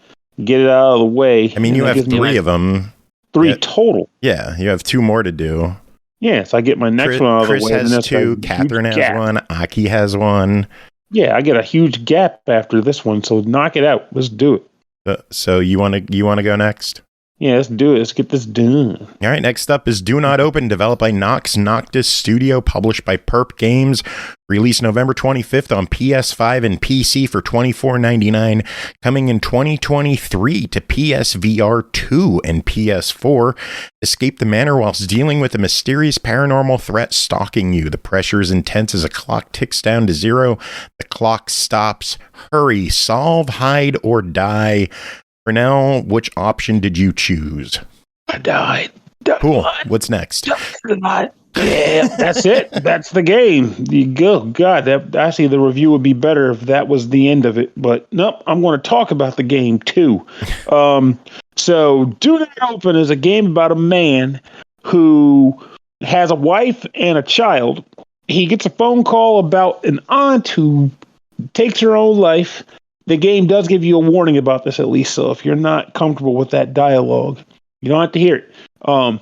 get it out of the way. I mean, you have 3 of them. 3 total. Yeah, you have 2 more to do. Yeah, so I get my next one out of the way. Chris has 2, Catherine has 1, Aki has 1. Yeah, I get a huge gap after this one, so knock it out. Let's do it. So you want to go next? Yeah, let's do it. Let's get this done. All right, next up is Do Not Open, developed by Noctis Studio, published by Perp Games, released November 25th on PS5 and PC for $24.99, coming in 2023 to PSVR 2 and PS4. Escape the manor whilst dealing with a mysterious paranormal threat stalking you. The pressure is intense as a clock ticks down to 0. The clock stops. Hurry, solve, hide, or die. Pernell, which option did you choose? I died. Cool. What's next? Yeah, that's it. That's the game. You go. God, actually, the review would be better if that was the end of it. But nope, I'm going to talk about the game too. So, Do Not Open is a game about a man who has a wife and a child. He gets a phone call about an aunt who takes her own life. The game does give you a warning about this, at least. So if you're not comfortable with that dialogue, you don't have to hear it. And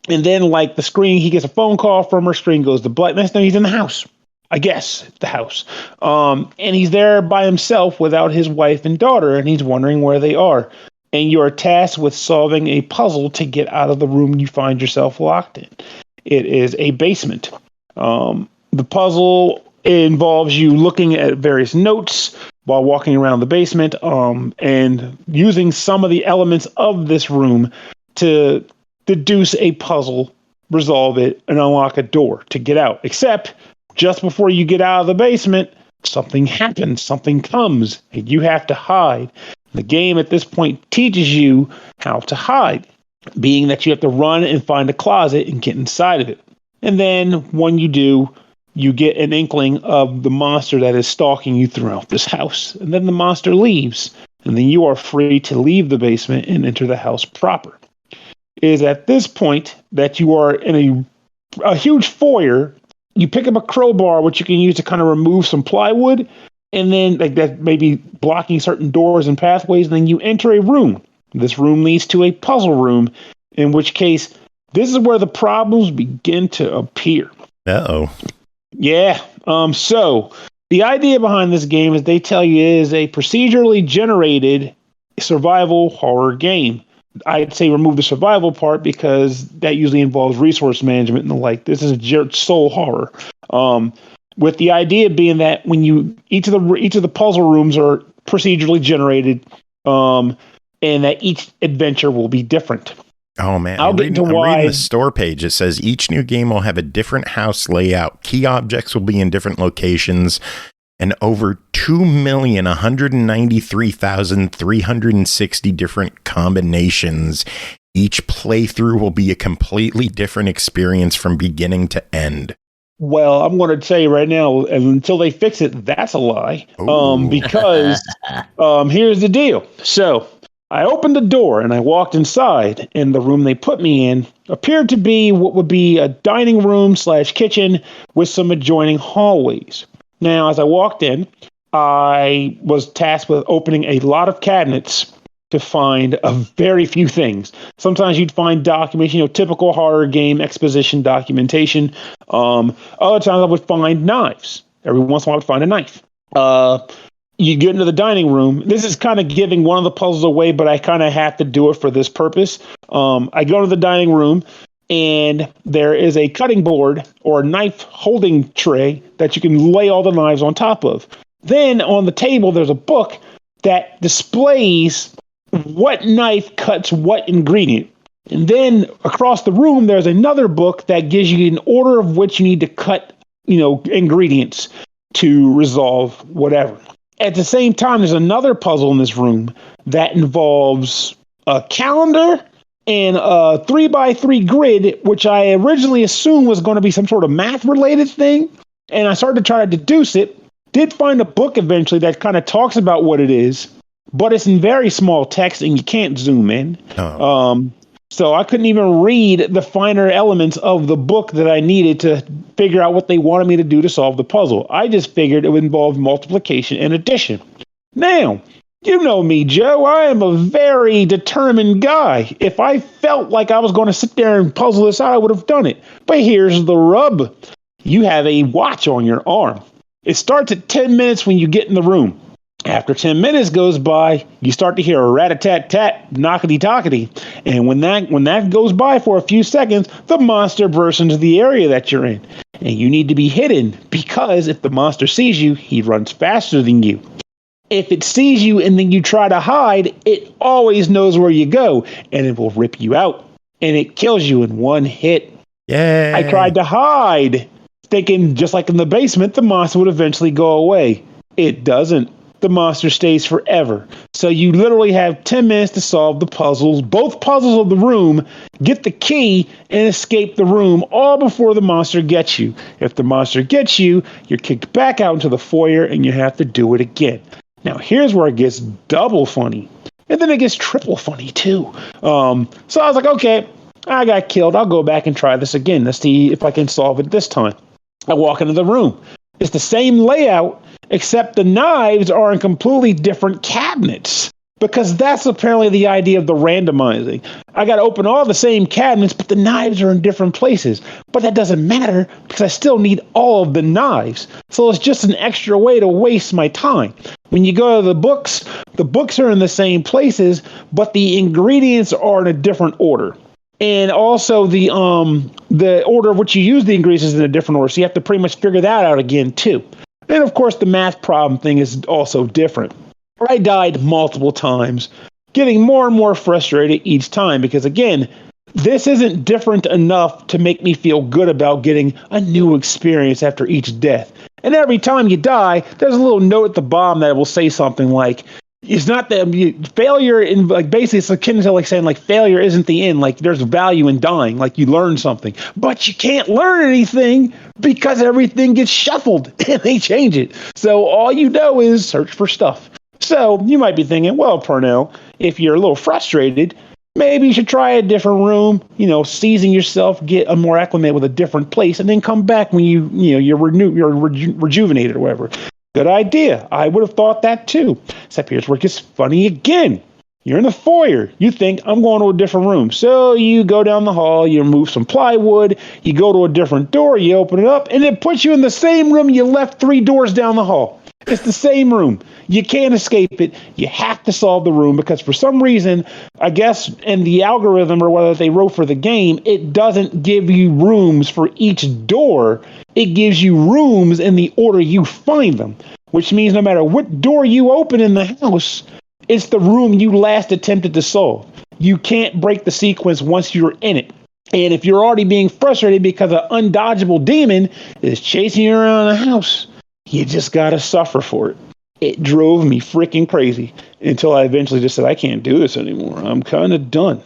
then, like, the screen, he gets a phone call from her. Screen goes to black. Next time he's in the house. I guess the house. And he's there by himself without his wife and daughter, and he's wondering where they are. And you're tasked with solving a puzzle to get out of the room you find yourself locked in. It is a basement. The puzzle involves you looking at various notes while walking around the basement, and using some of the elements of this room to deduce a puzzle, resolve it, and unlock a door to get out. Except, just before you get out of the basement, something happens, something comes, and you have to hide. The game at this point teaches you how to hide, being that you have to run and find a closet and get inside of it. And then, when you do, you get an inkling of the monster that is stalking you throughout this house. And then the monster leaves. And then you are free to leave the basement and enter the house proper. It is at this point that you are in a huge foyer. You pick up a crowbar, which you can use to kind of remove some plywood. And then like that maybe blocking certain doors and pathways. And then you enter a room. This room leads to a puzzle room. In which case, this is where the problems begin to appear. Uh-oh. Yeah. So the idea behind this game is they tell you it is a procedurally generated survival horror game. I'd say remove the survival part because that usually involves resource management and the like. This is soul horror. With the idea being that when each of the puzzle rooms are procedurally generated, and that each adventure will be different. Oh, man. I'm reading the store page. It says each new game will have a different house layout. Key objects will be in different locations. And over 2,193,360 different combinations. Each playthrough will be a completely different experience from beginning to end. Well, I'm going to tell you right now, until they fix it, that's a lie. Because here's the deal. So I opened the door and I walked inside, and the room they put me in appeared to be what would be a dining room / kitchen with some adjoining hallways. Now, as I walked in, I was tasked with opening a lot of cabinets to find a very few things. Sometimes you'd find documents, typical horror game exposition documentation. Other times I would find knives. Every once in a while I would find a knife. You get into the dining room. This is kind of giving one of the puzzles away, but I kind of have to do it for this purpose. I go to the dining room, and there is a cutting board or a knife holding tray that you can lay all the knives on top of. Then on the table, there's a book that displays what knife cuts what ingredient. And then across the room, there's another book that gives you an order of which you need to cut, ingredients to resolve whatever. At the same time, there's another puzzle in this room that involves a calendar and a 3x3 grid, which I originally assumed was going to be some sort of math-related thing. And I started to try to deduce it. Did find a book eventually that kind of talks about what it is, but it's in very small text and you can't zoom in. So I couldn't even read the finer elements of the book that I needed to figure out what they wanted me to do to solve the puzzle. I just figured it would involve multiplication and addition. Now, you know me, Joe. I am a very determined guy. If I felt like I was going to sit there and puzzle this out, I would have done it. But here's the rub. You have a watch on your arm. It starts at 10 minutes when you get in the room. After 10 minutes goes by, you start to hear a rat-a-tat-tat, knockety-tockety. And when that goes by for a few seconds, the monster bursts into the area that you're in. And you need to be hidden, because if the monster sees you, he runs faster than you. If it sees you and then you try to hide, it always knows where you go, and it will rip you out. And it kills you in one hit. Yay. I tried to hide, thinking just like in the basement, the monster would eventually go away. It doesn't. The monster stays forever. So you literally have 10 minutes to solve the puzzles, both puzzles of the room, get the key, and escape the room, all before the monster gets you. If the monster gets you, you're kicked back out into the foyer, and you have to do it again. Now, here's where it gets double funny. And then it gets triple funny, too. So I was like, okay, I got killed. I'll go back and try this again. Let's see if I can solve it this time. I walk into the room. It's the same layout, except the knives are in completely different cabinets. Because that's apparently the idea of the randomizing. I got to open all the same cabinets, but the knives are in different places. But that doesn't matter, because I still need all of the knives. So it's just an extra way to waste my time. When you go to the books are in the same places, but the ingredients are in a different order. And also the order of which you use the ingredients is in a different order. So you have to pretty much figure that out again, too. And of course, the math problem thing is also different. I died multiple times, getting more and more frustrated each time because, again, this isn't different enough to make me feel good about getting a new experience after each death. And every time you die, there's a little note at the bottom that will say something like, it's not that failure in, like, basically it's akin to like saying like failure isn't the end. Like there's value in dying, like you learn something, but you can't learn anything because everything gets shuffled and they change it. So all you know is search for stuff. So you might be thinking, well, Pernell, if you're a little frustrated, maybe you should try a different room, season yourself, get a more acclimated with a different place, and then come back when you're rejuvenated or whatever. Good idea. I would have thought that too. Except here's where it gets funny again. You're in the foyer. You think, I'm going to a different room. So you go down the hall, you remove some plywood, you go to a different door, you open it up, and it puts you in the same room you left 3 doors down the hall. It's the same room. You can't escape it. You have to solve the room because for some reason, I guess in the algorithm or whether they wrote for the game, it doesn't give you rooms for each door. It gives you rooms in the order you find them, which means no matter what door you open in the house, It's the room you last attempted to solve. You can't break the sequence once you're in it. And if you're already being frustrated because an undodgeable demon is chasing you around the house, you just gotta suffer for it. It drove me freaking crazy until I eventually just said, I can't do this anymore. I'm kind of done.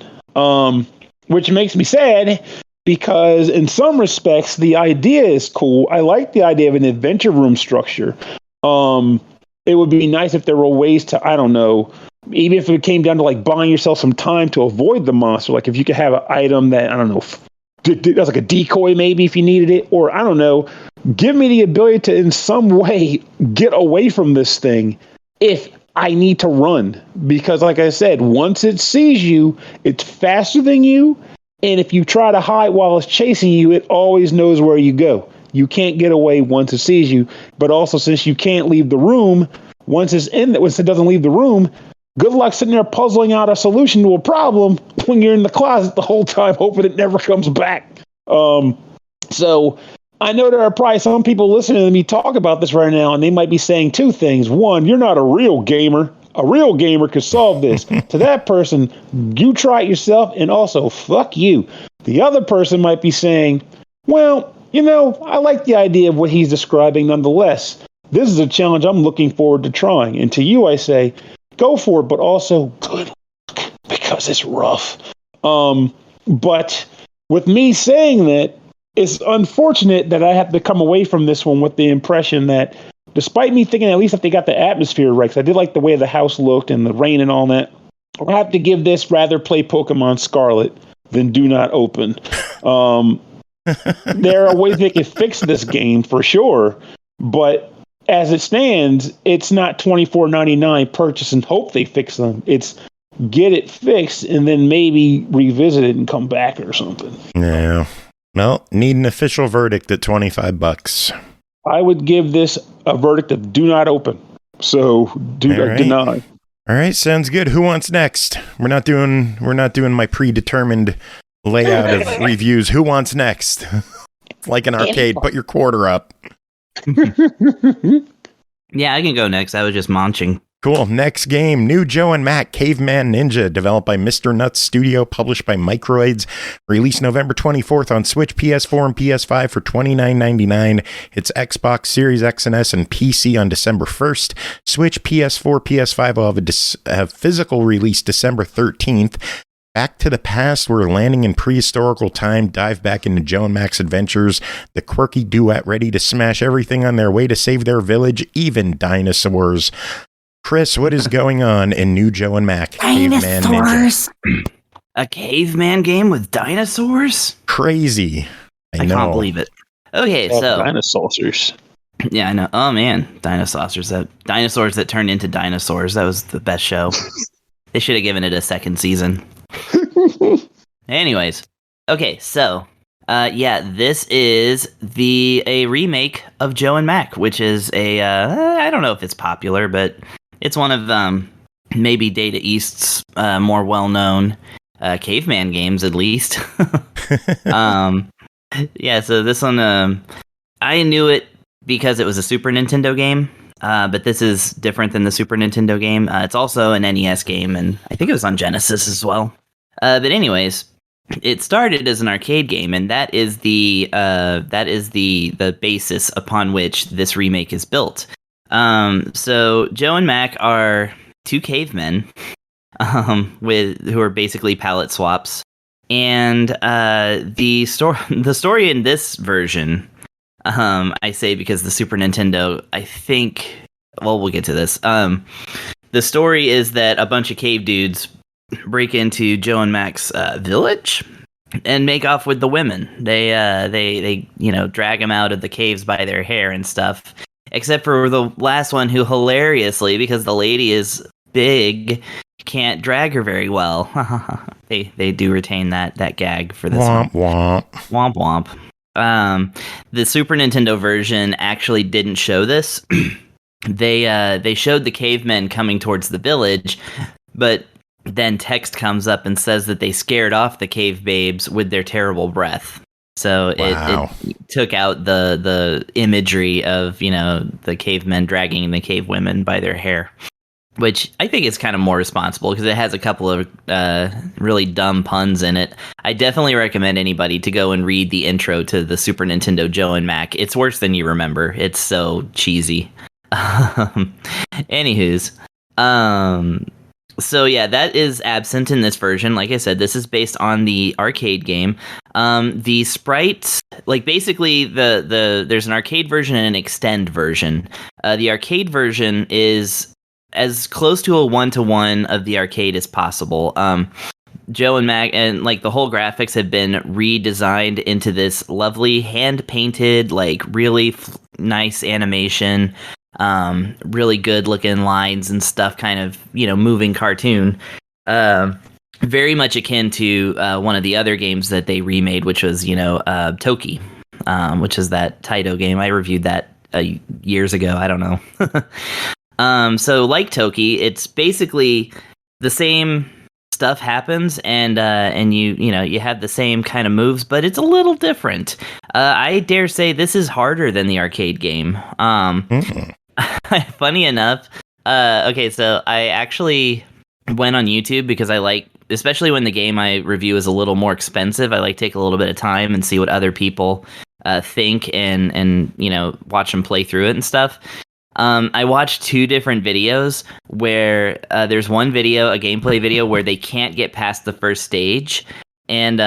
Which makes me sad because in some respects, the idea is cool. I like the idea of an adventure room structure. It would be nice if there were ways to, I don't know, even if it came down to like buying yourself some time to avoid the monster. Like if you could have an item that, I don't know, that's like a decoy maybe if you needed it, or I don't know, give me the ability to in some way get away from this thing if I need to run. Because like I said, once it sees you, it's faster than you. And if you try to hide while it's chasing you, it always knows where you go. You can't get away once it sees you. But also, since you can't leave the room, once it doesn't leave the room, good luck sitting there puzzling out a solution to a problem when you're in the closet the whole time, hoping it never comes back. So I know there are probably some people listening to me talk about this right now, and they might be saying two things. One, you're not a real gamer. A real gamer could solve this. To that person, you try it yourself, and also, fuck you. The other person might be saying, well, I like the idea of what he's describing nonetheless. This is a challenge I'm looking forward to trying. And to you, I say, go for it, but also good luck, because it's rough. But with me saying that, it's unfortunate that I have to come away from this one with the impression that, despite me thinking at least if they got the atmosphere right, 'cause I did like the way the house looked and the rain and all that, I have to give this rather play Pokemon Scarlet than do not open. There are ways they can fix this game for sure, but as it stands, it's not $24.99 purchase and hope they fix them. It's get it fixed and then maybe revisit it and come back or something. Yeah. Well, need an official verdict at $25. I would give this a verdict of do not open. So deny. All right, sounds good. Who wants next? We're not doing my predetermined layout of reviews. Who wants next? Like an arcade, put your quarter up. Yeah, I can go next. I was just munching. Cool. Next game, new Joe and Mac Caveman Ninja, developed by Mr. Nutz Studio, published by Microids, released November 24th on Switch, PS4, and PS5 for $29.99. It's Xbox Series X and S and PC on December 1st. Switch, PS4, PS5 will have a physical release December 13th. Back to the past, we're landing in prehistorical time, dive back into Joe and Mac's adventures, the quirky duet ready to smash everything on their way to save their village, even dinosaurs. Chris, what is going on in New Joe and Mac? Dinosaurs? A caveman game with dinosaurs? Crazy. I know. Can't believe it. Okay, so dinosaurs. Yeah, I know. Oh man, dinosaurs that turned into dinosaurs. That was the best show. They should have given it a second season. Anyways, okay, so this is a remake of Joe and Mac, which is I don't know if it's popular, but it's one of maybe Data East's more well-known caveman games, at least. So this one, I knew it because it was a Super Nintendo game, but this is different than the Super Nintendo game. It's also an NES game, and I think it was on Genesis as well. But anyways, it started as an arcade game, and that is the basis upon which this remake is built. So Joe and Mac are two cavemen, who are basically palette swaps, and the story in this version, I say because the Super Nintendo, I think, well, we'll get to this. The story is that a bunch of cave dudes break into Joe and Mac's village and make off with the women. They drag them out of the caves by their hair and stuff. Except for the last one, who hilariously, because the lady is big, can't drag her very well. They do retain that gag for this womp one. Womp Womp. The Super Nintendo version actually didn't show this. They showed the cavemen coming towards the village, but then text comes up and says that they scared off the cave babes with their terrible breath. So it took out the imagery of, the cavemen dragging the cave women by their hair. which I think is kind of more responsible because it has a couple of really dumb puns in it. I definitely recommend anybody to go and read the intro to the Super Nintendo Joe and Mac. It's worse than you remember. It's so cheesy. Anywho's, so yeah, that is absent in this version. Like I said, this is based on the arcade game. The sprites, like basically there's an arcade version and an extend version. The arcade version is as close to a 1-to-1 of the arcade as possible. Joe and Mac and like the whole graphics have been redesigned into this lovely hand painted, like really nice animation, really good looking lines and stuff, kind of, moving cartoon. Very much akin to one of the other games that they remade, which was, Toki, which is that Taito game. I reviewed that years ago. I don't know. So like Toki, it's basically the same stuff happens, and you have the same kind of moves, but it's a little different. I dare say this is harder than the arcade game. Funny enough, okay, so I actually went on YouTube because I like, especially when the game I review is a little more expensive, I like take a little bit of time and see what other people think and watch them play through it and stuff. I watched 2 different videos where there's one video, a gameplay video, where they can't get past the first stage, and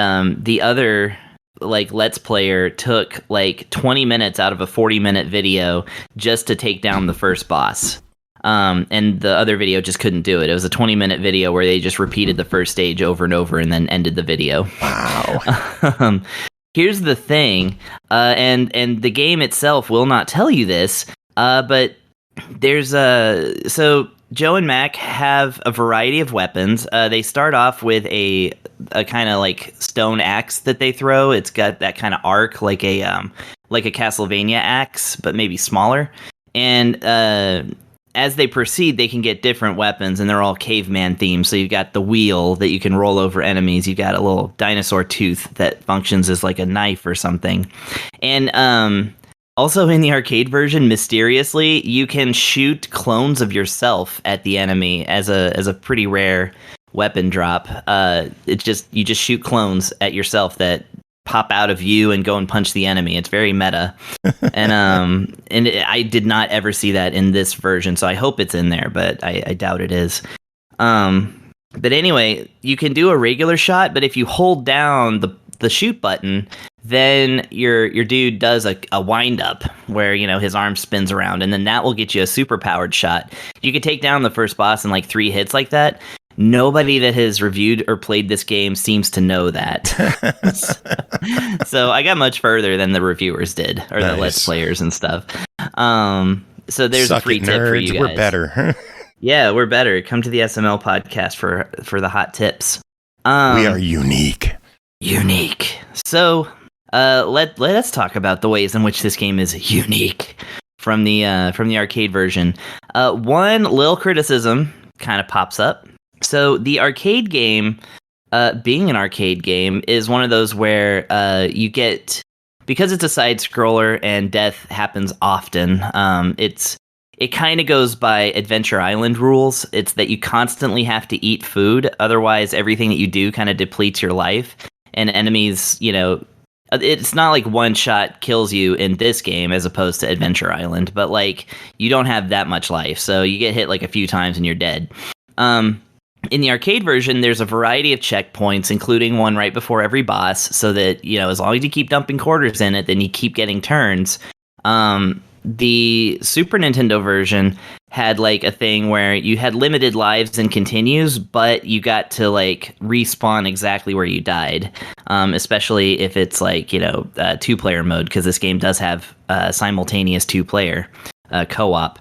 the other Let's Player took 20 minutes out of a 40-minute video just to take down the first boss. And the other video just couldn't do it. It was a 20-minute video where they just repeated the first stage over and over and then ended the video. Wow. Here's the thing, and the game itself will not tell you this, but there's so Joe and Mac have a variety of weapons. They start off with a kind of stone axe that they throw. It's got that kind of arc, like a Castlevania axe, but maybe smaller. And as they proceed, they can get different weapons, and they're all caveman themed. So you've got the wheel that you can roll over enemies. You've got a little dinosaur tooth that functions as like a knife or something. And also in the arcade version, mysteriously, you can shoot clones of yourself at the enemy as a pretty rare weapon drop. You just shoot clones at yourself that pop out of you and go and punch the enemy. It's very meta. And I did not ever see that in this version, so I hope it's in there, but I doubt it is. But anyway, you can do a regular shot, but if you hold down the shoot button, then your dude does a wind up where his arm spins around, and then that will get you a super powered shot. You can take down the first boss in 3 hits like that. Nobody that has reviewed or played this game seems to know that. So I got much further than the reviewers did, or the Let's Players and stuff. So there's a free tip for you guys. We're better. Yeah, we're better. Come to the SML podcast for the hot tips. We are unique. Unique. So let us talk about the ways in which this game is unique from the arcade version. One little criticism kind of pops up. So the arcade game, being an arcade game, is one of those where you get, because it's a side scroller and death happens often. It kind of goes by Adventure Island rules. It's that you constantly have to eat food, otherwise everything that you do kind of depletes your life. And enemies, it's not like one shot kills you in this game as opposed to Adventure Island, but you don't have that much life, so you get hit a few times and you're dead. In the arcade version, there's a variety of checkpoints, including one right before every boss, so that, as long as you keep dumping quarters in it, then you keep getting turns. The Super Nintendo version had a thing where you had limited lives and continues, but you got to respawn exactly where you died, especially if it's 2-player mode, because this game does have simultaneous 2-player co-op.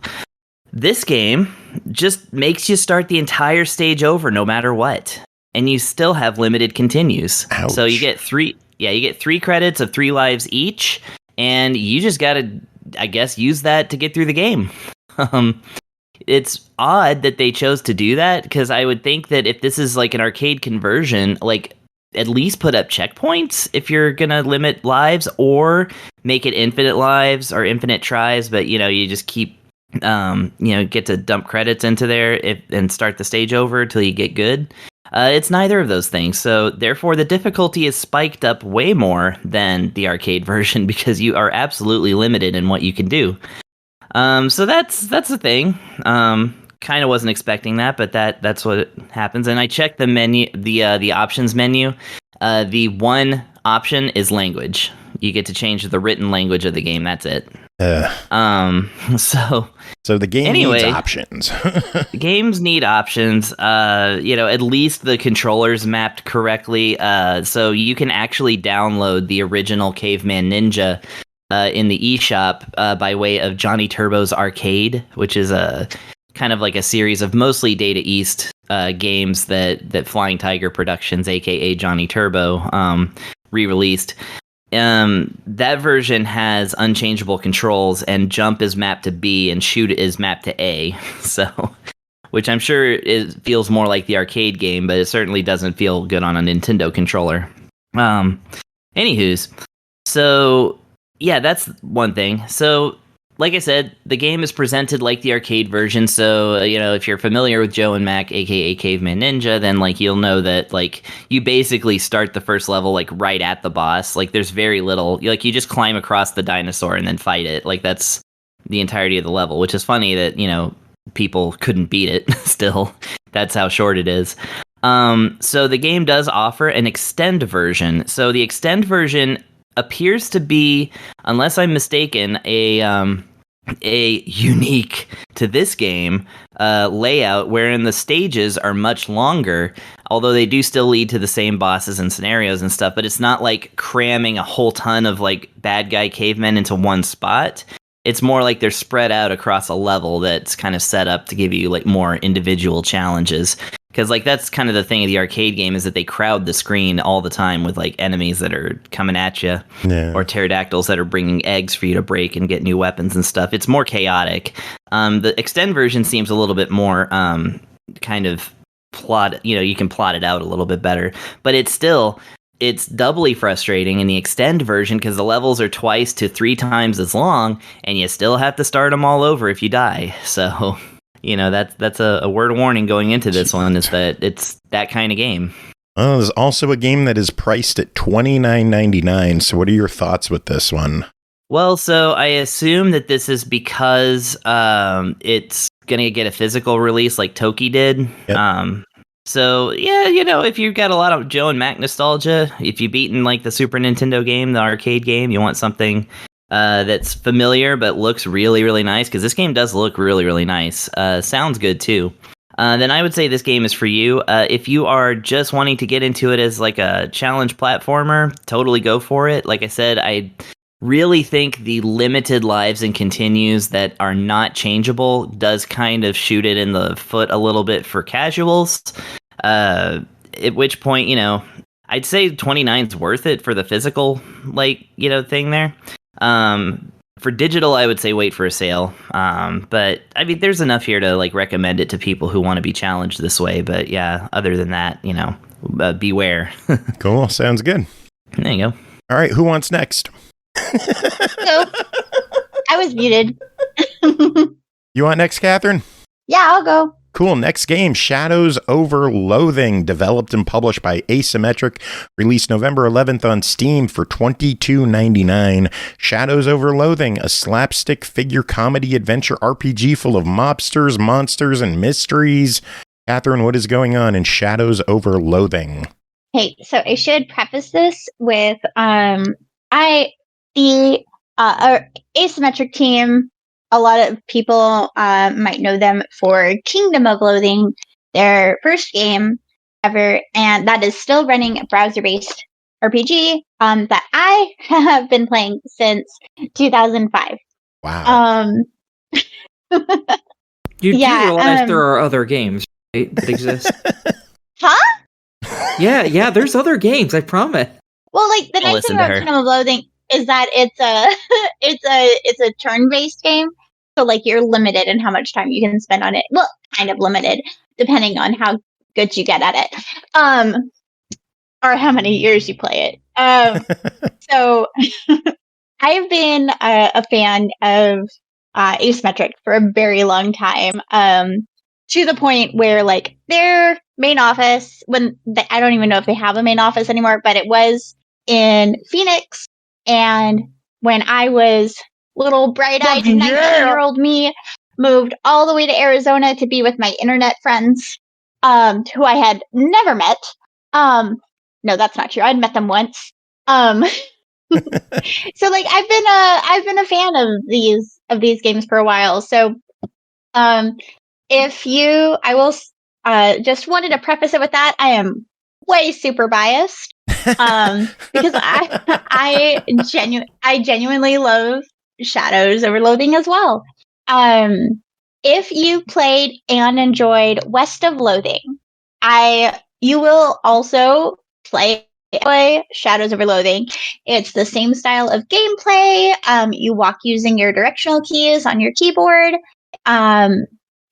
This game just makes you start the entire stage over no matter what, and you still have limited continues. Ouch. So you get 3 credits of 3 lives each, and you just gotta, I guess, use that to get through the game. It's odd that they chose to do that, because I would think that if this is an arcade conversion, at least put up checkpoints if you're gonna limit lives, or make it infinite lives or infinite tries, but you just keep get to dump credits into there and start the stage over till you get good. It's neither of those things. So therefore, the difficulty is spiked up way more than the arcade version because you are absolutely limited in what you can do. So that's the thing. Kind of wasn't expecting that, but that's what happens. And I checked the menu, the options menu. The one option is language. You get to change the written language of the game. That's it. So the game needs options. Games need options. At least the controllers mapped correctly. So you can actually download the original Caveman Ninja in the eShop by way of Johnny Turbo's Arcade, which is a kind of like a series of mostly Data East games that Flying Tiger Productions, aka Johnny Turbo, re-released. That version has unchangeable controls, and jump is mapped to B and shoot is mapped to A. So, which I'm sure feels more like the arcade game, but it certainly doesn't feel good on a Nintendo controller. Anywho's, so yeah, that's one thing. So, like I said, the game is presented like the arcade version. So, if you're familiar with Joe and Mac, aka Caveman Ninja, then you'll know that you basically start the first level right at the boss. There's very little. You just climb across the dinosaur and then fight it. That's the entirety of the level, which is funny that people couldn't beat it. Still, that's how short it is. So the game does offer an extend version. So the extend version appears to be, unless I'm mistaken, a unique to this game layout wherein the stages are much longer, although they do still lead to the same bosses and scenarios and stuff, but it's not cramming a whole ton of bad guy cavemen into one spot. It's more they're spread out across a level that's kind of set up to give you more individual challenges. Because that's kind of the thing of the arcade game, is that they crowd the screen all the time with enemies that are coming at you, or pterodactyls that are bringing eggs for you to break and get new weapons and stuff. It's more chaotic. The extend version seems a little bit more kind of plot. You can plot it out a little bit better, but it's doubly frustrating in the extend version because the levels are 2 to 3 times as long, and you still have to start them all over if you die. So. That's a word of warning going into this one, is that it's that kind of game. Oh, there's also a game that is priced at $29.99. So what are your thoughts with this one? Well, so I assume that this is because it's going to get a physical release like Toki did. Yep. So, yeah, if you've got a lot of Joe and Mac nostalgia, if you've beaten the Super Nintendo game, the arcade game, you want something that's familiar but looks really, really nice, because this game does look really, really nice. Sounds good too. Then I would say this game is for you. If you are just wanting to get into it as a challenge platformer, totally go for it. Like I said, I really think the limited lives and continues that are not changeable does kind of shoot it in the foot a little bit for casuals. At which point, I'd say 29 is worth it for the physical, thing there. For digital, I would say wait for a sale. But I mean, there's enough here to recommend it to people who want to be challenged this way. But yeah, other than that, beware. Cool. Sounds good. There you go. All right. Who wants next? So, I was muted. You want next, Catherine? Yeah, I'll go. Cool. Next game, Shadows Over Loathing, developed and published by Asymmetric, released November 11th on Steam for $22.99. Shadows Over Loathing, a slapstick figure comedy adventure RPG full of mobsters, monsters, and mysteries. Catherine, what is going on in Shadows Over Loathing? Hey, so I should preface this with the Asymmetric team. A lot of people might know them for Kingdom of Loathing, their first game ever, and that is still running a browser-based RPG that I have been playing since 2005. Wow. You do realize there are other games, right, that exist? Huh? Yeah, there's other games, I promise. Well, the nice thing about Kingdom of Loathing is that it's a turn-based game, so you're limited in how much time you can spend on it. Well, kind of limited, depending on how good you get at it, or how many years you play it. So I've been a fan of Asymmetric for a very long time. To the point where like their main office, I don't even know if they have a main office anymore, but it was in Phoenix. And when I was little bright-eyed 19-year-old me, moved all the way to Arizona to be with my internet friends, who I had never met. No, that's not true. I'd met them once. So like I've been a fan of these games for a while. So I will just wanted to preface it with that. I am way super biased because I genuinely love Shadows over Loathing as well. If you played and enjoyed West of Loathing, you will also play Shadows over Loathing. It's the same style of gameplay. You walk using your directional keys on your keyboard.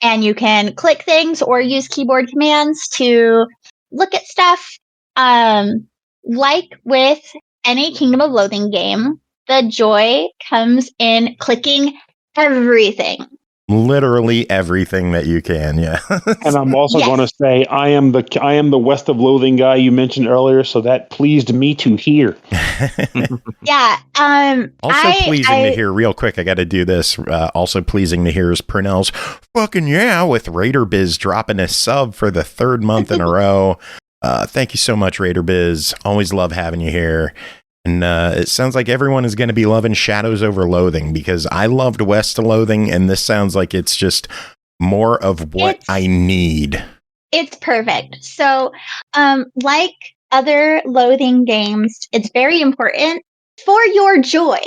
And you can click things or use keyboard commands to look at stuff. Like with any Kingdom of Loathing game, the joy comes in clicking everything. Literally everything that you can, yeah. And I'm also going to say I am the West of Loathing guy you mentioned earlier, so that pleased me to hear. Yeah. Also pleasing to hear, real quick, I got to do this. Also pleasing to hear is Pernell's fucking yeah with Raider Biz dropping a sub for the third month in a row. Thank you so much, Raider Biz. Always love having you here. And it sounds like everyone is going to be loving Shadows over Loathing, because I loved West of Loathing, and this sounds like it's just more of what I need. It's perfect. So, like other Loathing games, it's very important for your joy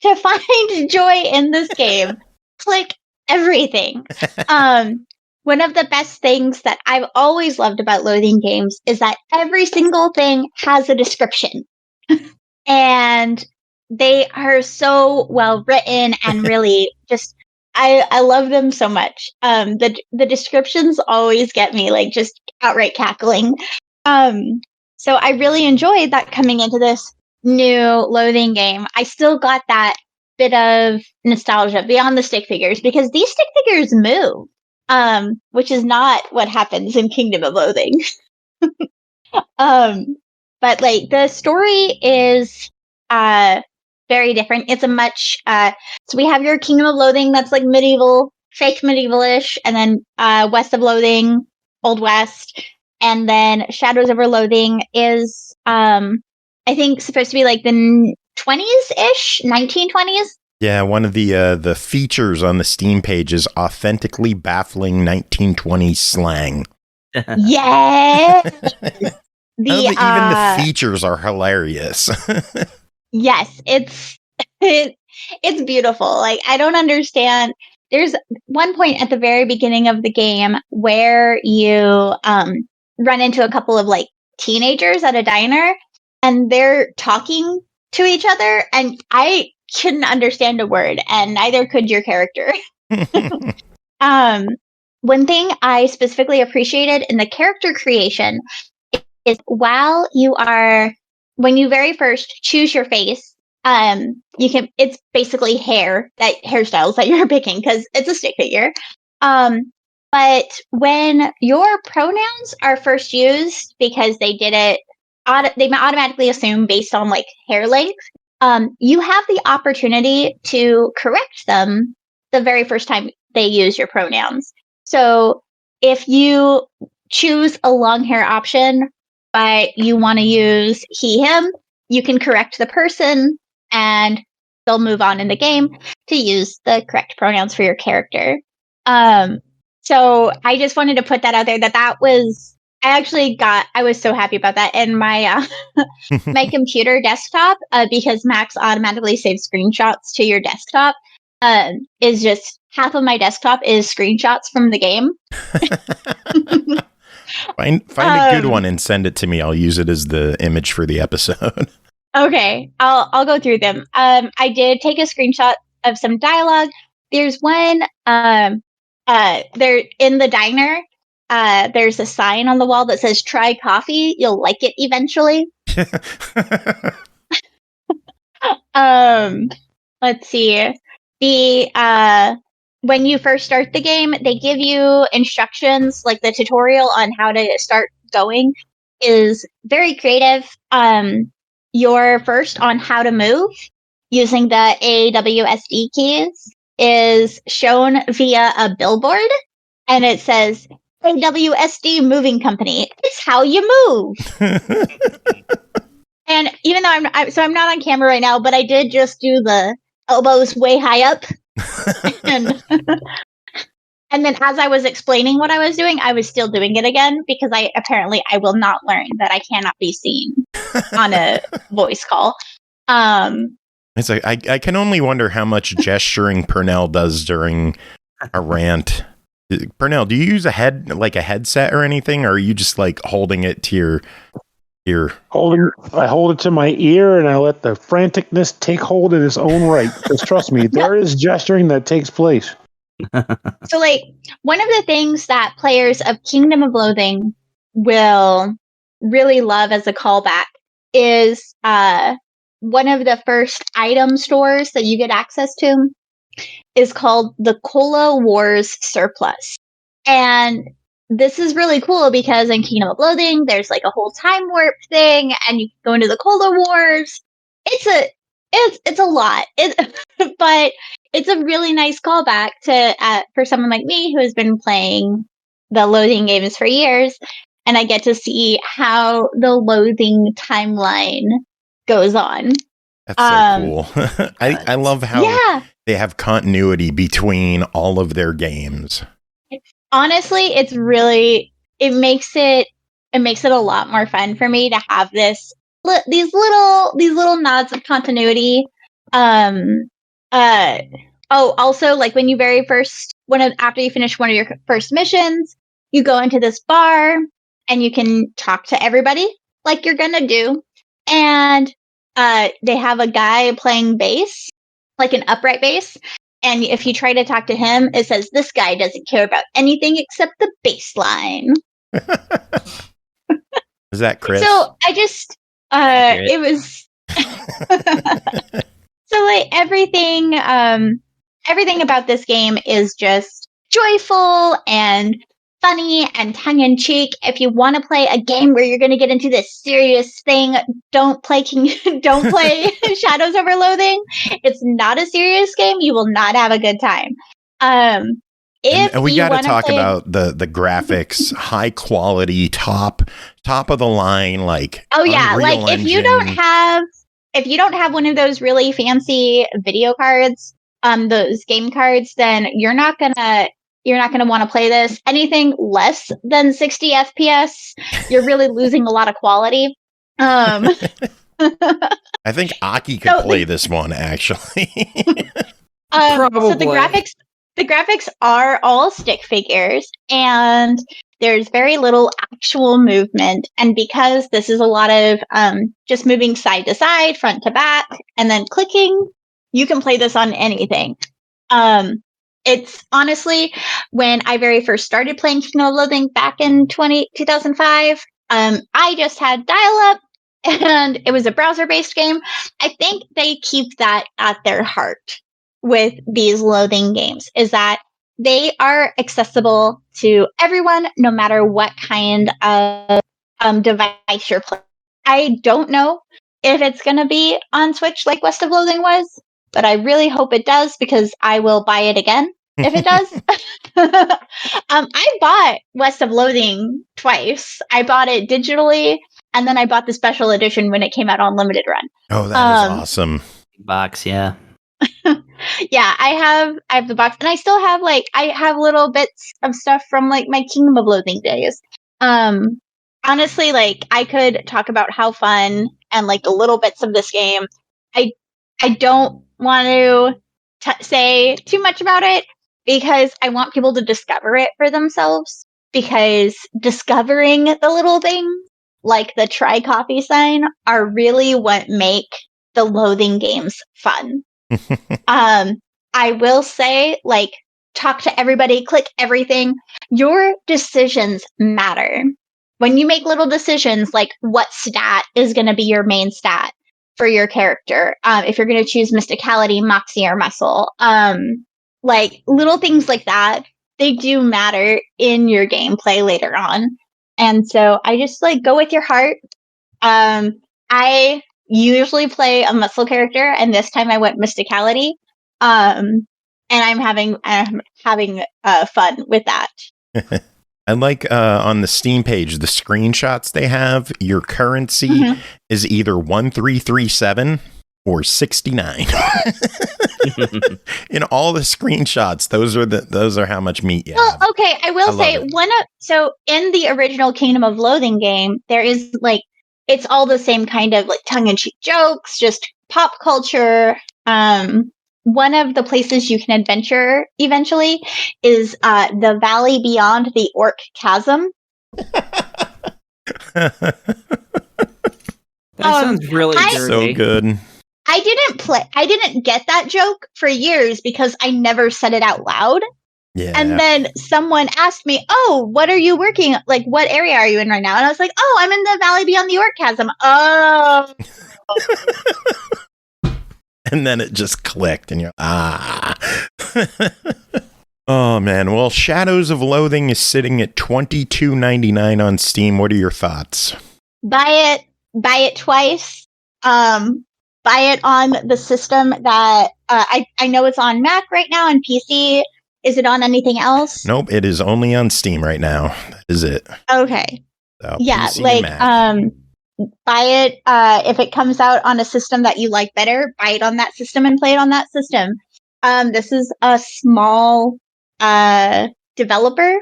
to find joy in this game. Click everything. One of the best things that I've always loved about Loathing games is that every single thing has a description. And they are so well written and really just, I love them so much. The descriptions always get me like just outright cackling. So I really enjoyed that coming into this new Loathing game. I still got that bit of nostalgia beyond the stick figures, because these stick figures move, which is not what happens in Kingdom of Loathing. But like the story is very different. It's a much so we have your Kingdom of Loathing that's like medieval, fake medievalish, and then West of Loathing, Old West, and then Shadows over Loathing is I think supposed to be like the 20s-ish, 1920s. Yeah, one of the features on the Steam page is authentically baffling 1920s slang. Yeah. Even the features are hilarious. Yes, it's beautiful. Like, I don't understand. There's one point at the very beginning of the game where you run into a couple of like teenagers at a diner, and they're talking to each other, and I couldn't understand a word, and neither could your character. One thing I specifically appreciated in the character creation is when you very first choose your face, it's basically hairstyles that you're picking because it's a stick figure. But when your pronouns are first used, because they did it, they automatically assume based on like hair length, you have the opportunity to correct them the very first time they use your pronouns. So if you choose a long hair option, but you want to use he, him, you can correct the person and they'll move on in the game to use the correct pronouns for your character. So I just wanted to put that out there I was so happy about that. And my my computer desktop, because Max automatically saves screenshots to your desktop, is just half of my desktop is screenshots from the game. Find a good one and send it to me. I'll use it as the image for the episode. Okay, I'll go through them. I did take a screenshot of some dialogue. There's one there in the diner. There's a sign on the wall that says "Try coffee, you'll like it eventually." Let's see. when you first start the game, they give you instructions, like the tutorial on how to start going is very creative. Your first on how to move using the AWSD keys is shown via a billboard, and it says AWSD Moving Company. It's how you move. And even though I'm not on camera right now, but I did just do the elbows way high up. And then as I was explaining what I was doing, I was still doing it again because I will not learn that I cannot be seen on a voice call. It's like I can only wonder how much gesturing Pernell does during a rant. Pernell, do you use a headset or anything, or are you just like holding it to your ear? I hold it to my ear and I let the franticness take hold in its own right. Because trust me, there is gesturing that takes place. So, like, one of the things that players of Kingdom of Loathing will really love as a callback is one of the first item stores that you get access to is called the Cola Wars Surplus. And this is really cool because in Kingdom of Loathing, there's like a whole time warp thing, and you go into the Cola Wars. It's a lot, but it's a really nice callback to for someone like me who has been playing the Loathing games for years, and I get to see how the Loathing timeline goes on. That's so cool. I love how they have continuity between all of their games. Honestly, it makes it a lot more fun for me to have these little nods of continuity. Also, like when you after you finish one of your first missions, you go into this bar and you can talk to everybody like you're gonna do, and they have a guy playing bass, like an upright bass. And if you try to talk to him, it says, this guy doesn't care about anything except the bass line. Is that Chris? So I just, it was, so like everything about this game is just joyful and funny and tongue-in-cheek. If you want to play a game where you're going to get into this serious thing, don't play Shadows Over Loathing. It's not a serious game. You will not have a good time. And we got to talk about the graphics, high quality, top of the line, like Unreal like Engine. if you don't have one of those really fancy video cards, those game cards, then you're not gonna want to play this. Anything less than 60 FPS, you're really losing a lot of quality. I think Aki could play this one, actually. Probably. So the graphics are all stick figures, and there's very little actual movement. And because this is a lot of just moving side to side, front to back, and then clicking, you can play this on anything. It's honestly, when I very first started playing Kingdom of Loathing back in 2005, I just had dial-up, and it was a browser-based game. I think they keep that at their heart with these Loathing games, is that they are accessible to everyone, no matter what kind of device you're playing. I don't know if it's going to be on Switch like West of Loathing was, but I really hope it does, because I will buy it again if it does. I bought West of Loathing twice. I bought it digitally, and then I bought the special edition when it came out on limited run. Oh, that is awesome. Box, yeah. Yeah, I have the box, and I still have I have little bits of stuff from my Kingdom of Loathing days. Honestly, I could talk about how fun and the little bits of this game. I don't want to say too much about it, because I want people to discover it for themselves, because discovering the little things like the try coffee sign are really what make the Loathing games fun. I will say, talk to everybody, click everything. Your decisions matter. When you make little decisions like what stat is going to be your main stat, for your character. If you're going to choose Mysticality, Moxie, or Muscle, like little things like that, they do matter in your gameplay later on. And so I just like go with your heart. I usually play a muscle character, and this time I went Mysticality. And I'm having fun with that. I like on the Steam page, the screenshots they have, your currency is either 1337 or 69. In all the screenshots, those are how much meat you have. Okay, I will say so in the original Kingdom of Loathing game, there is like it's all the same kind of like tongue-in-cheek jokes, just pop culture. One of the places you can adventure eventually is the valley beyond the Orc Chasm. That sounds really dirty. So good. I didn't get that joke for years because I never said it out loud. Yeah. And then someone asked me, "Oh, what are you working? Like, what area are you in right now?" And I was like, "Oh, I'm in the valley beyond the Orc Chasm." Oh. And then it just clicked, and you're Oh man, well, Shadows of Loathing is sitting at $22.99 on Steam. What are your thoughts? Buy it twice. Buy it on the system that I know it's on Mac right now and PC. Is it on anything else? Nope, it is only on Steam right now. That is it. Okay. So, yeah, PC like buy it if it comes out on a system that you like better, buy it on that system and play it on that system. This is a small developer.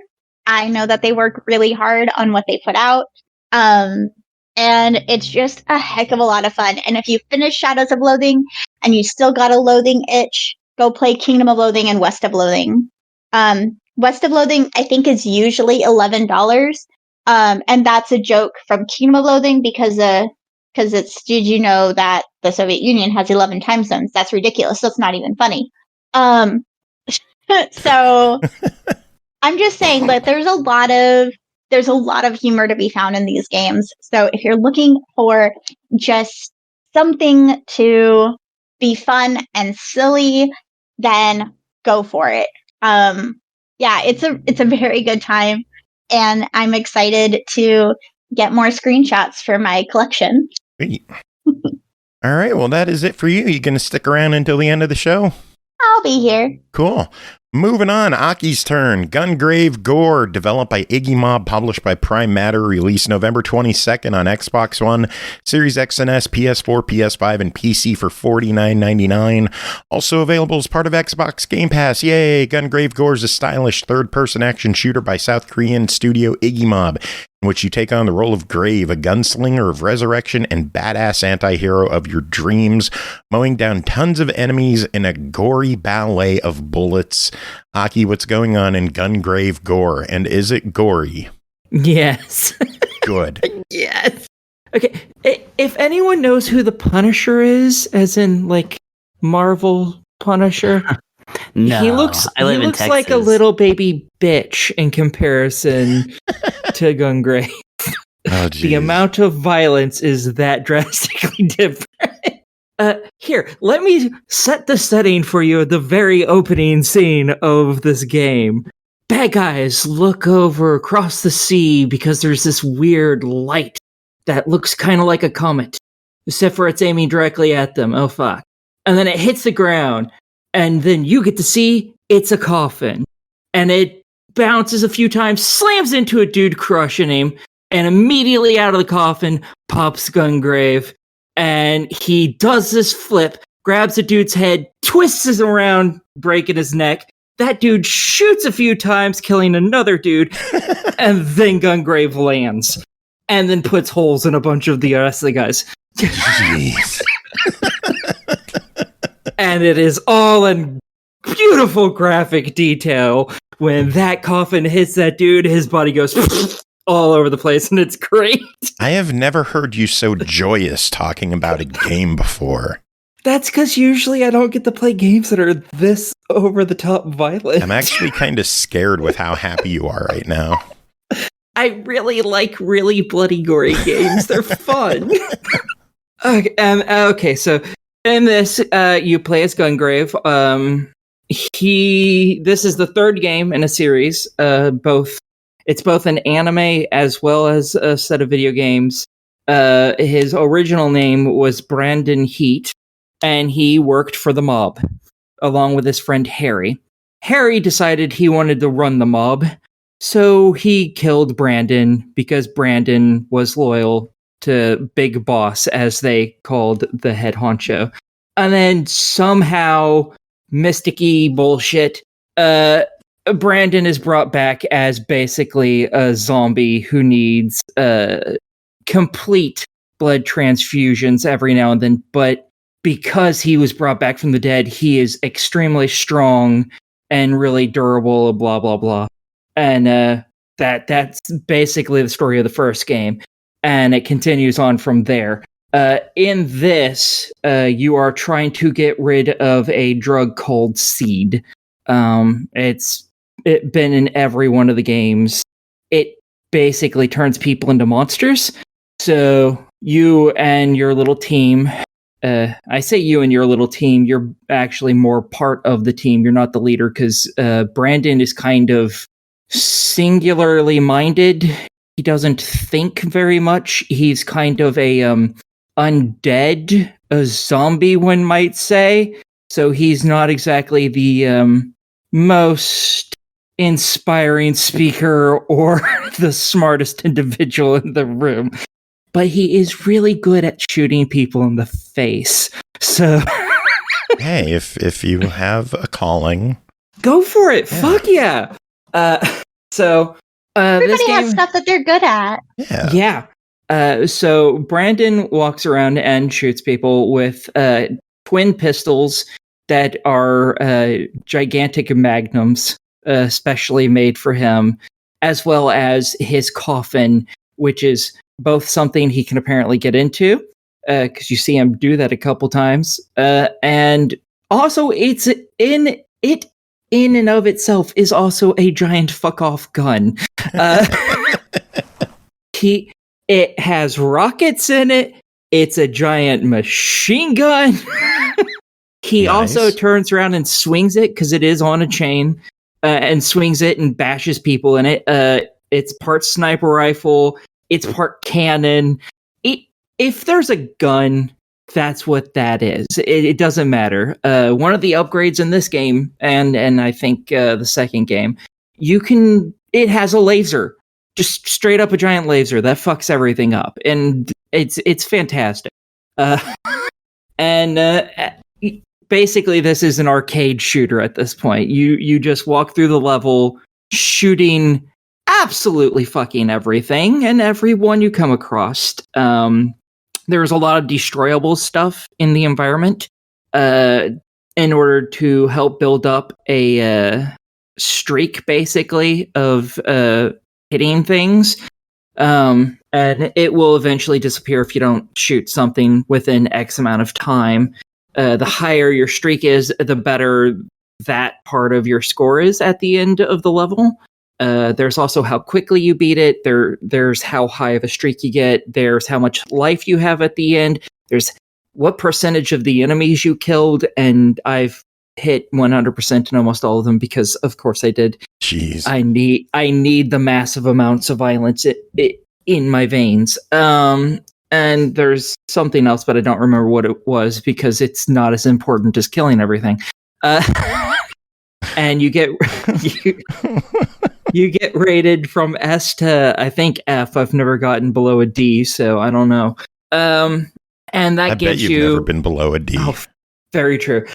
I know that they work really hard on what they put out. And it's just a heck of a lot of fun. And if you finish Shadows of Loathing and you still got a loathing itch, go play Kingdom of Loathing and West of Loathing. West of Loathing, I think, is usually $11. And that's a joke from Kingdom of Loathing because it's, did you know that the Soviet Union has 11 time zones? That's ridiculous. That's not even funny. So I'm just saying that there's a lot of humor to be found in these games. So if you're looking for just something to be fun and silly, then go for it. Yeah, it's a very good time, and I'm excited to get more screenshots for my collection. Sweet. All right, well, that is it for you. You going to stick around until the end of the show? I'll be here. Cool. Moving on, Aki's turn. Gungrave G.O.R.E, developed by IGGYMOB, published by Prime Matter, released November 22nd on Xbox One, Series X and S, PS4, PS5, and PC for $49.99. Also available as part of Xbox Game Pass. Yay! Gungrave G.O.R.E is a stylish third-person action shooter by South Korean studio IGGYMOB, in which you take on the role of Grave, a gunslinger of resurrection and badass anti-hero of your dreams, mowing down tons of enemies in a gory ballet of bullets. Aki, what's going on in Gungrave G.O.R.E, and is it gory? Yes. Good. Yes. Okay, if anyone knows who the Punisher is, as in, like, Marvel Punisher... No, he looks like a little baby bitch in comparison to Gungrave. Oh, the amount of violence is that drastically different. Here, let me set the setting for you at the very opening scene of this game. Bad guys look over across the sea because there's this weird light that looks kind of like a comet, except for it's aiming directly at them. Oh, fuck. And then it hits the ground. And then you get to see it's a coffin. And it bounces a few times, slams into a dude crushing him, and immediately out of the coffin pops Gungrave. And he does this flip, grabs a dude's head, twists him around, breaking his neck. That dude shoots a few times, killing another dude. And then Gungrave lands. And then puts holes in a bunch of the rest of the guys. Jeez. And it is all in beautiful graphic detail. When that coffin hits that dude, his body goes all over the place, and it's great. I have never heard you so joyous talking about a game before. That's because usually I don't get to play games that are this over-the-top violent. I'm actually kind of scared with how happy you are right now. I really like really bloody, gory games. They're fun. Okay, so in this, you play as Gungrave. This is the third game in a series. It's both an anime as well as a set of video games. His original name was Brandon Heat, and he worked for the mob along with his friend Harry. Harry decided he wanted to run the mob, so he killed Brandon because Brandon was loyal to Big Boss, as they called the head honcho. And then somehow, mysticky bullshit, Brandon is brought back as basically a zombie who needs complete blood transfusions every now and then, but because he was brought back from the dead, he is extremely strong and really durable, blah, blah, blah. And that's basically the story of the first game. And it continues on from there. In this, you are trying to get rid of a drug called Seed. It's been in every one of the games. It basically turns people into monsters. So you and your little team, I say you and your little team, you're actually more part of the team. You're not the leader because Brandon is kind of singularly minded. He doesn't think very much. He's kind of a undead, a zombie, one might say. So he's not exactly the most inspiring speaker or the smartest individual in the room. But he is really good at shooting people in the face. So hey, if you have a calling, go for it. Yeah. Fuck yeah. Everybody has stuff that they're good at. Yeah. So Brandon walks around and shoots people with twin pistols that are gigantic magnums, specially made for him, as well as his coffin, which is both something he can apparently get into, because you see him do that a couple times, and also it's in and of itself is also a giant fuck off gun. It has rockets in it. It's a giant machine gun. He also turns around and swings it because it is on a chain, and swings it and bashes people in it. It's part sniper rifle. It's part cannon. If there's a gun, that's what that is. It doesn't matter. One of the upgrades in this game, and I think the second game, it has a laser. Just straight up a giant laser that fucks everything up, and it's fantastic. Basically, this is an arcade shooter at this point. You just walk through the level, shooting absolutely fucking everything and everyone you come across. There's a lot of destroyable stuff in the environment in order to help build up a streak, basically, of hitting things. And it will eventually disappear if you don't shoot something within X amount of time. The higher your streak is, the better that part of your score is at the end of the level. There's also how quickly you beat it. There's how high of a streak you get. There's how much life you have at the end. There's what percentage of the enemies you killed, and I've hit 100% in almost all of them because, of course, I did. Jeez. I need the massive amounts of violence in my veins. And there's something else, but I don't remember what it was because it's not as important as killing everything. And you get you get rated from S to, I think, F. I've never gotten below a D, so I don't know. And that gives bet you've never been below a D. Oh, very true.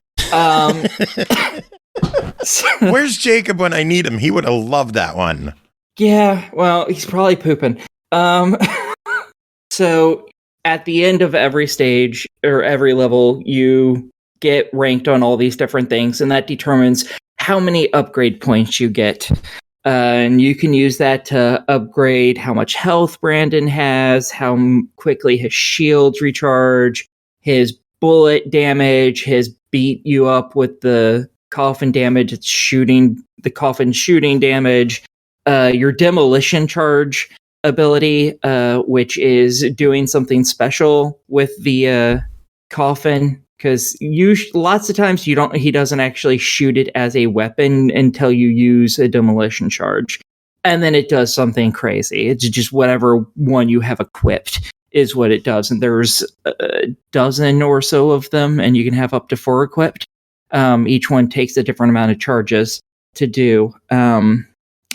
Where's Jacob when I need him? He would have loved that one. Yeah, well, he's probably pooping. So at the end of every stage or every level, you get ranked on all these different things, and that determines how many upgrade points you get. And you can use that to upgrade how much health Brandon has, how quickly his shields recharge, his bullet damage, his beat you up with the coffin damage, it's shooting, the coffin shooting damage, your demolition charge. ability, which is doing something special with the coffin. Because lots of times he doesn't actually shoot it as a weapon until you use a demolition charge. And then it does something crazy. It's just whatever one you have equipped is what it does. And there's a dozen or so of them, and you can have up to 4 equipped. Each one takes a different amount of charges to do. And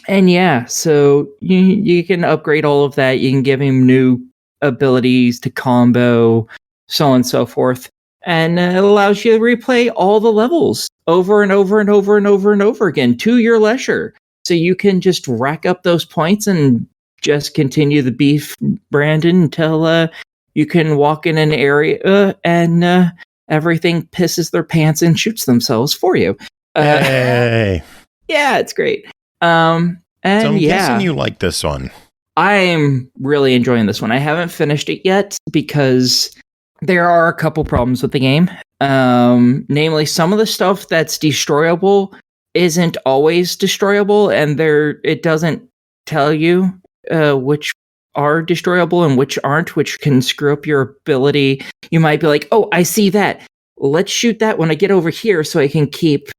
yeah, so you can upgrade all of that. You can give him new abilities to combo, so on and so forth. And it allows you to replay all the levels over and over and over and over and over again to your leisure. So you can just rack up those points and just continue the beef, Brandon, until you can walk in an area and everything pisses their pants and shoots themselves for you. Hey. Yeah, it's great. So I'm guessing you like this one. I'm really enjoying this one. I haven't finished it yet because there are a couple problems with the game. Namely, some of the stuff that's destroyable isn't always destroyable, and it doesn't tell you which are destroyable and which aren't, which can screw up your ability. You might be like, oh, I see that. Let's shoot that when I get over here so I can keep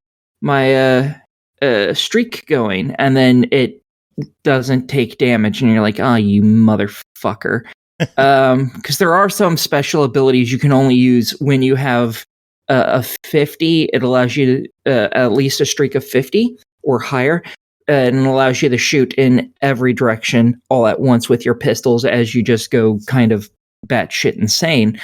my streak going, and then it doesn't take damage, and you're like, oh, you motherfucker. Because there are some special abilities you can only use when you have a 50. It allows you to at least a streak of 50 or higher, and it allows you to shoot in every direction all at once with your pistols as you just go kind of batshit insane.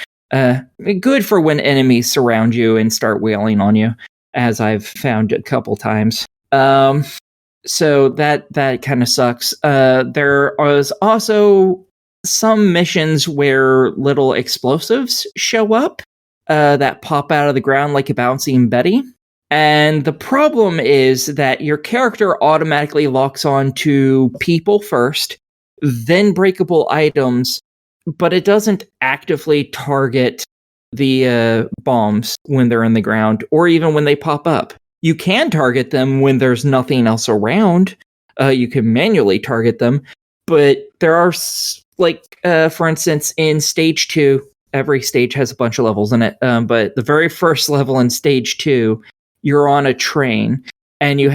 Good for when enemies surround you and start wailing on you, as I've found a couple times. So that kind of sucks. There was also some missions where little explosives show up that pop out of the ground like a bouncing Betty. And the problem is that your character automatically locks on to people first, then breakable items, but it doesn't actively target the bombs when they're in the ground or even when they pop up. You can target them when there's nothing else around. You can manually target them, but there are, for instance, in stage 2, every stage has a bunch of levels in it, but the very first level in stage 2, you're on a train, and you're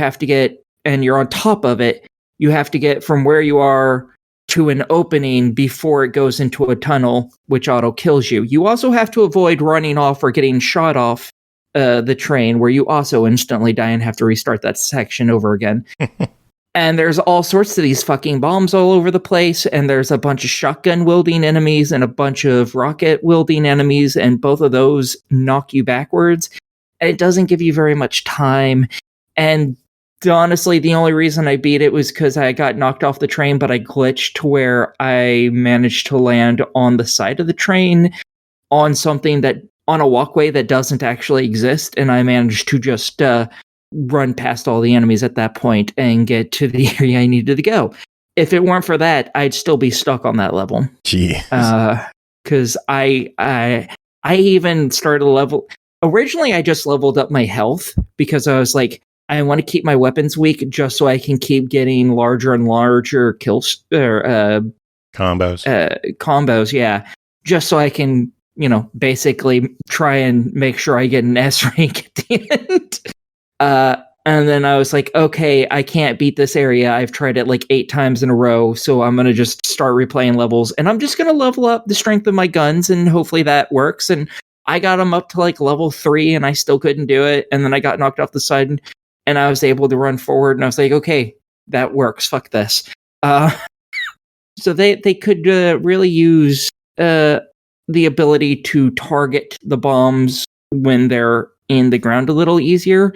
on top of it. You have to get from where you are to an opening before it goes into a tunnel, which auto kills you. You also have to avoid running off or getting shot off the train, where you also instantly die and have to restart that section over again. And there's all sorts of these fucking bombs all over the place, and there's a bunch of shotgun-wielding enemies and a bunch of rocket-wielding enemies, and both of those knock you backwards. And it doesn't give you very much time. And honestly, the only reason I beat it was because I got knocked off the train, but I glitched to where I managed to land on the side of the train on a walkway that doesn't actually exist, and I managed to just run past all the enemies at that point and get to the area I needed to go. If it weren't for that, I'd still be stuck on that level. Jeez. Because I even started a level. Originally, I just leveled up my health because I was like, I want to keep my weapons weak just so I can keep getting larger and larger kills or combos. Yeah, just so I can, basically try and make sure I get an S rank at the end. And then I was like, okay, I can't beat this area. I've tried it like 8 times in a row, so I'm going to just start replaying levels, and I'm just going to level up the strength of my guns, and hopefully that works. And I got them up to like level 3, and I still couldn't do it. And then I got knocked off the side, and I was able to run forward, and I was like, okay, that works. Fuck this. So they could really use the ability to target the bombs when they're in the ground a little easier.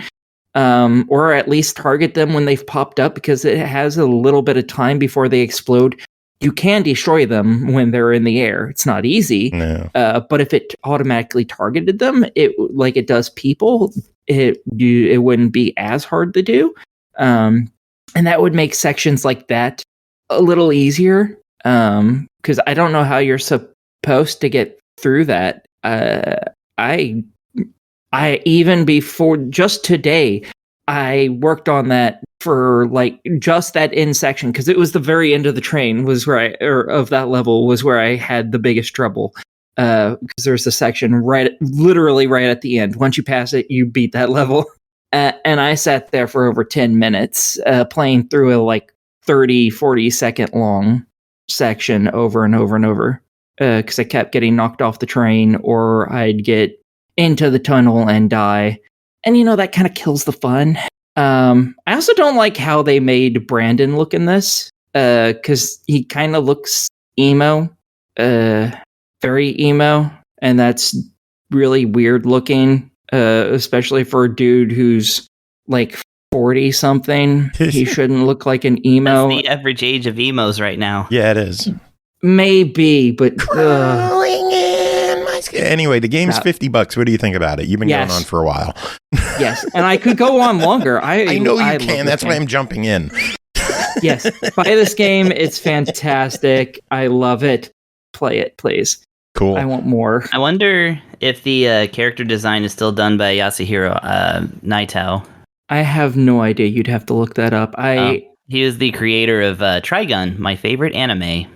Or at least target them when they've popped up, because it has a little bit of time before they explode. You can destroy them when they're in the air. It's not easy. No. But if it automatically targeted them, like it does people, it wouldn't be as hard to do. And that would make sections like that a little easier. Because I don't know how you're supposed to get through that. I even before just today, I worked on that for like just that end section because it was the very end of the train was where of that level was where I had the biggest trouble. Because there's a section literally right at the end. Once you pass it, you beat that level. And I sat there for over 10 minutes playing through a like 30, 40 second long section over and over and over. Because I kept getting knocked off the train or I'd get into the tunnel and die. And, that kind of kills the fun. I also don't like how they made Brandon look in this. Because he kind of looks emo. Very emo. And that's really weird looking. Especially for a dude who's like 40 something. He shouldn't look like an emo. That's the average age of emos right now. Yeah, it is. Maybe, but anyway, the game's $50. What do you think about it? You've been going on for a while. Yes, and I could go on longer. I know you can. That's why I'm jumping in. Yes, buy this game. It's fantastic. I love it. Play it, please. Cool. I want more. I wonder if the character design is still done by Yasuhiro Naito. I have no idea. You'd have to look that up. He was the creator of Trigun, my favorite anime.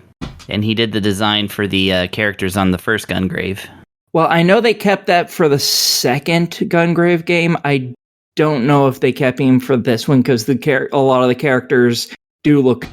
And he did the design for the characters on the first Gungrave. Well, I know they kept that for the second Gungrave game. I don't know if they kept him for this one because a lot of the characters do look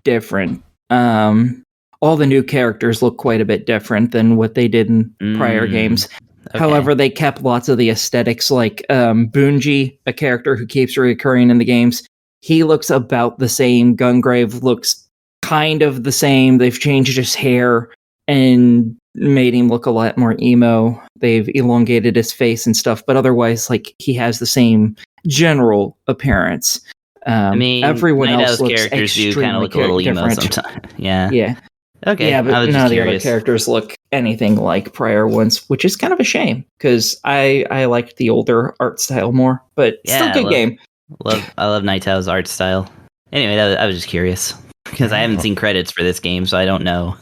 different. All the new characters look quite a bit different than what they did in prior games. Okay. However, they kept lots of the aesthetics, like Bunji, a character who keeps reoccurring in the games. He looks about the same. Gungrave looks kind of the same. They've changed his hair and made him look a lot more emo. They've elongated his face and stuff, but otherwise, like, he has the same general appearance. Everyone else looks characters do kind of look a little emo sometimes. Yeah. Yeah. Okay. Yeah, but none of the other characters look anything like prior ones, which is kind of a shame because I liked the older art style more. But still a good game. I love Naito's art style. Anyway, I was just curious because I haven't seen credits for this game, so I don't know.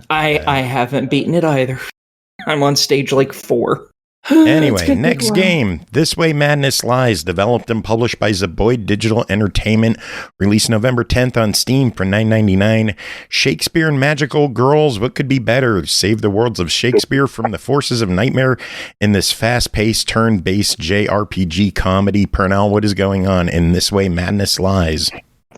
I haven't beaten it either. I'm on stage like 4. Anyway, next game, This Way Madness Lies, developed and published by Zeboyd Digital Entertainment, released November 10th on Steam for $9.99. Shakespeare and magical girls, what could be better? Save the worlds of Shakespeare from the forces of nightmare in this fast-paced, turn-based JRPG comedy. Pernell, what is going on in This Way Madness Lies?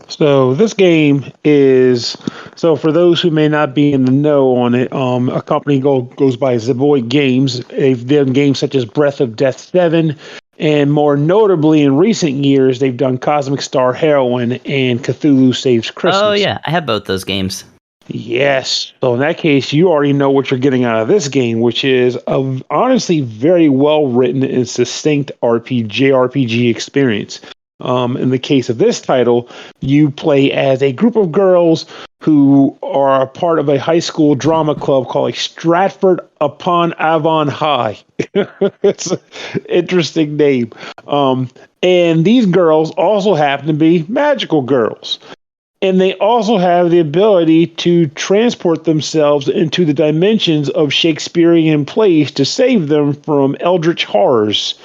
So this game is, for those who may not be in the know on it, a company goes by Zeboyd Games. They've done games such as Breath of Death 7, and more notably in recent years, they've done Cosmic Star Heroine and Cthulhu Saves Christmas. Oh yeah, I have both those games. Yes. So in that case, you already know what you're getting out of this game, which is a honestly very well written and succinct JRPG experience. In the case of this title, you play as a group of girls who are a part of a high school drama club called Stratford upon Avon High. It's an interesting name. And these girls also happen to be magical girls. And they also have the ability to transport themselves into the dimensions of Shakespearean plays to save them from eldritch horrors.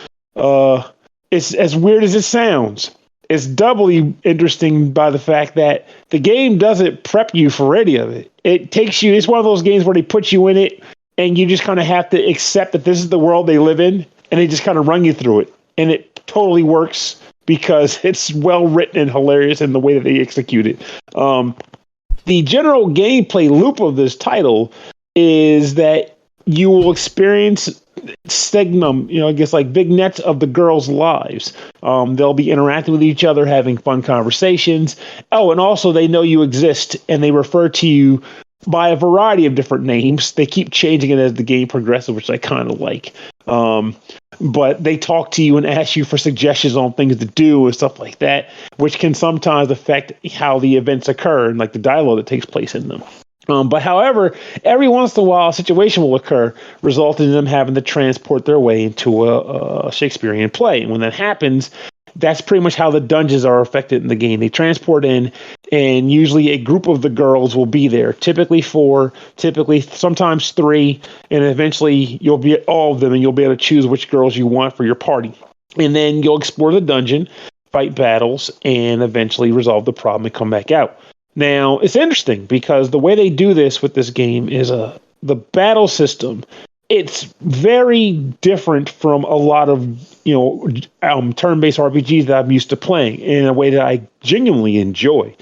It's as weird as it sounds. It's doubly interesting by the fact that the game doesn't prep you for any of it. It takes you, it's one of those games where they put you in it and you just kind of have to accept that this is the world they live in and they just kind of run you through it. And it totally works because it's well written and hilarious in the way that they execute it. The general gameplay loop of this title is that you will experience segment, I guess like vignettes of the girls' lives. They'll be interacting with each other, having fun conversations. Oh, and also they know you exist and they refer to you by a variety of different names. They keep changing it as the game progresses, which I kind of like. But they talk to you and ask you for suggestions on things to do and stuff like that, which can sometimes affect how the events occur and like the dialogue that takes place in them. But however, every once in a while, a situation will occur, resulting in them having to transport their way into a Shakespearean play. And when that happens, that's pretty much how the dungeons are affected in the game. They transport in, and usually a group of the girls will be there, typically 4, sometimes 3, and eventually you'll be all of them, and you'll be able to choose which girls you want for your party. And then you'll explore the dungeon, fight battles, and eventually resolve the problem and come back out. Now, it's interesting because the way they do this with this game is the battle system. It's very different from a lot of turn-based RPGs that I'm used to playing in a way that I genuinely enjoy.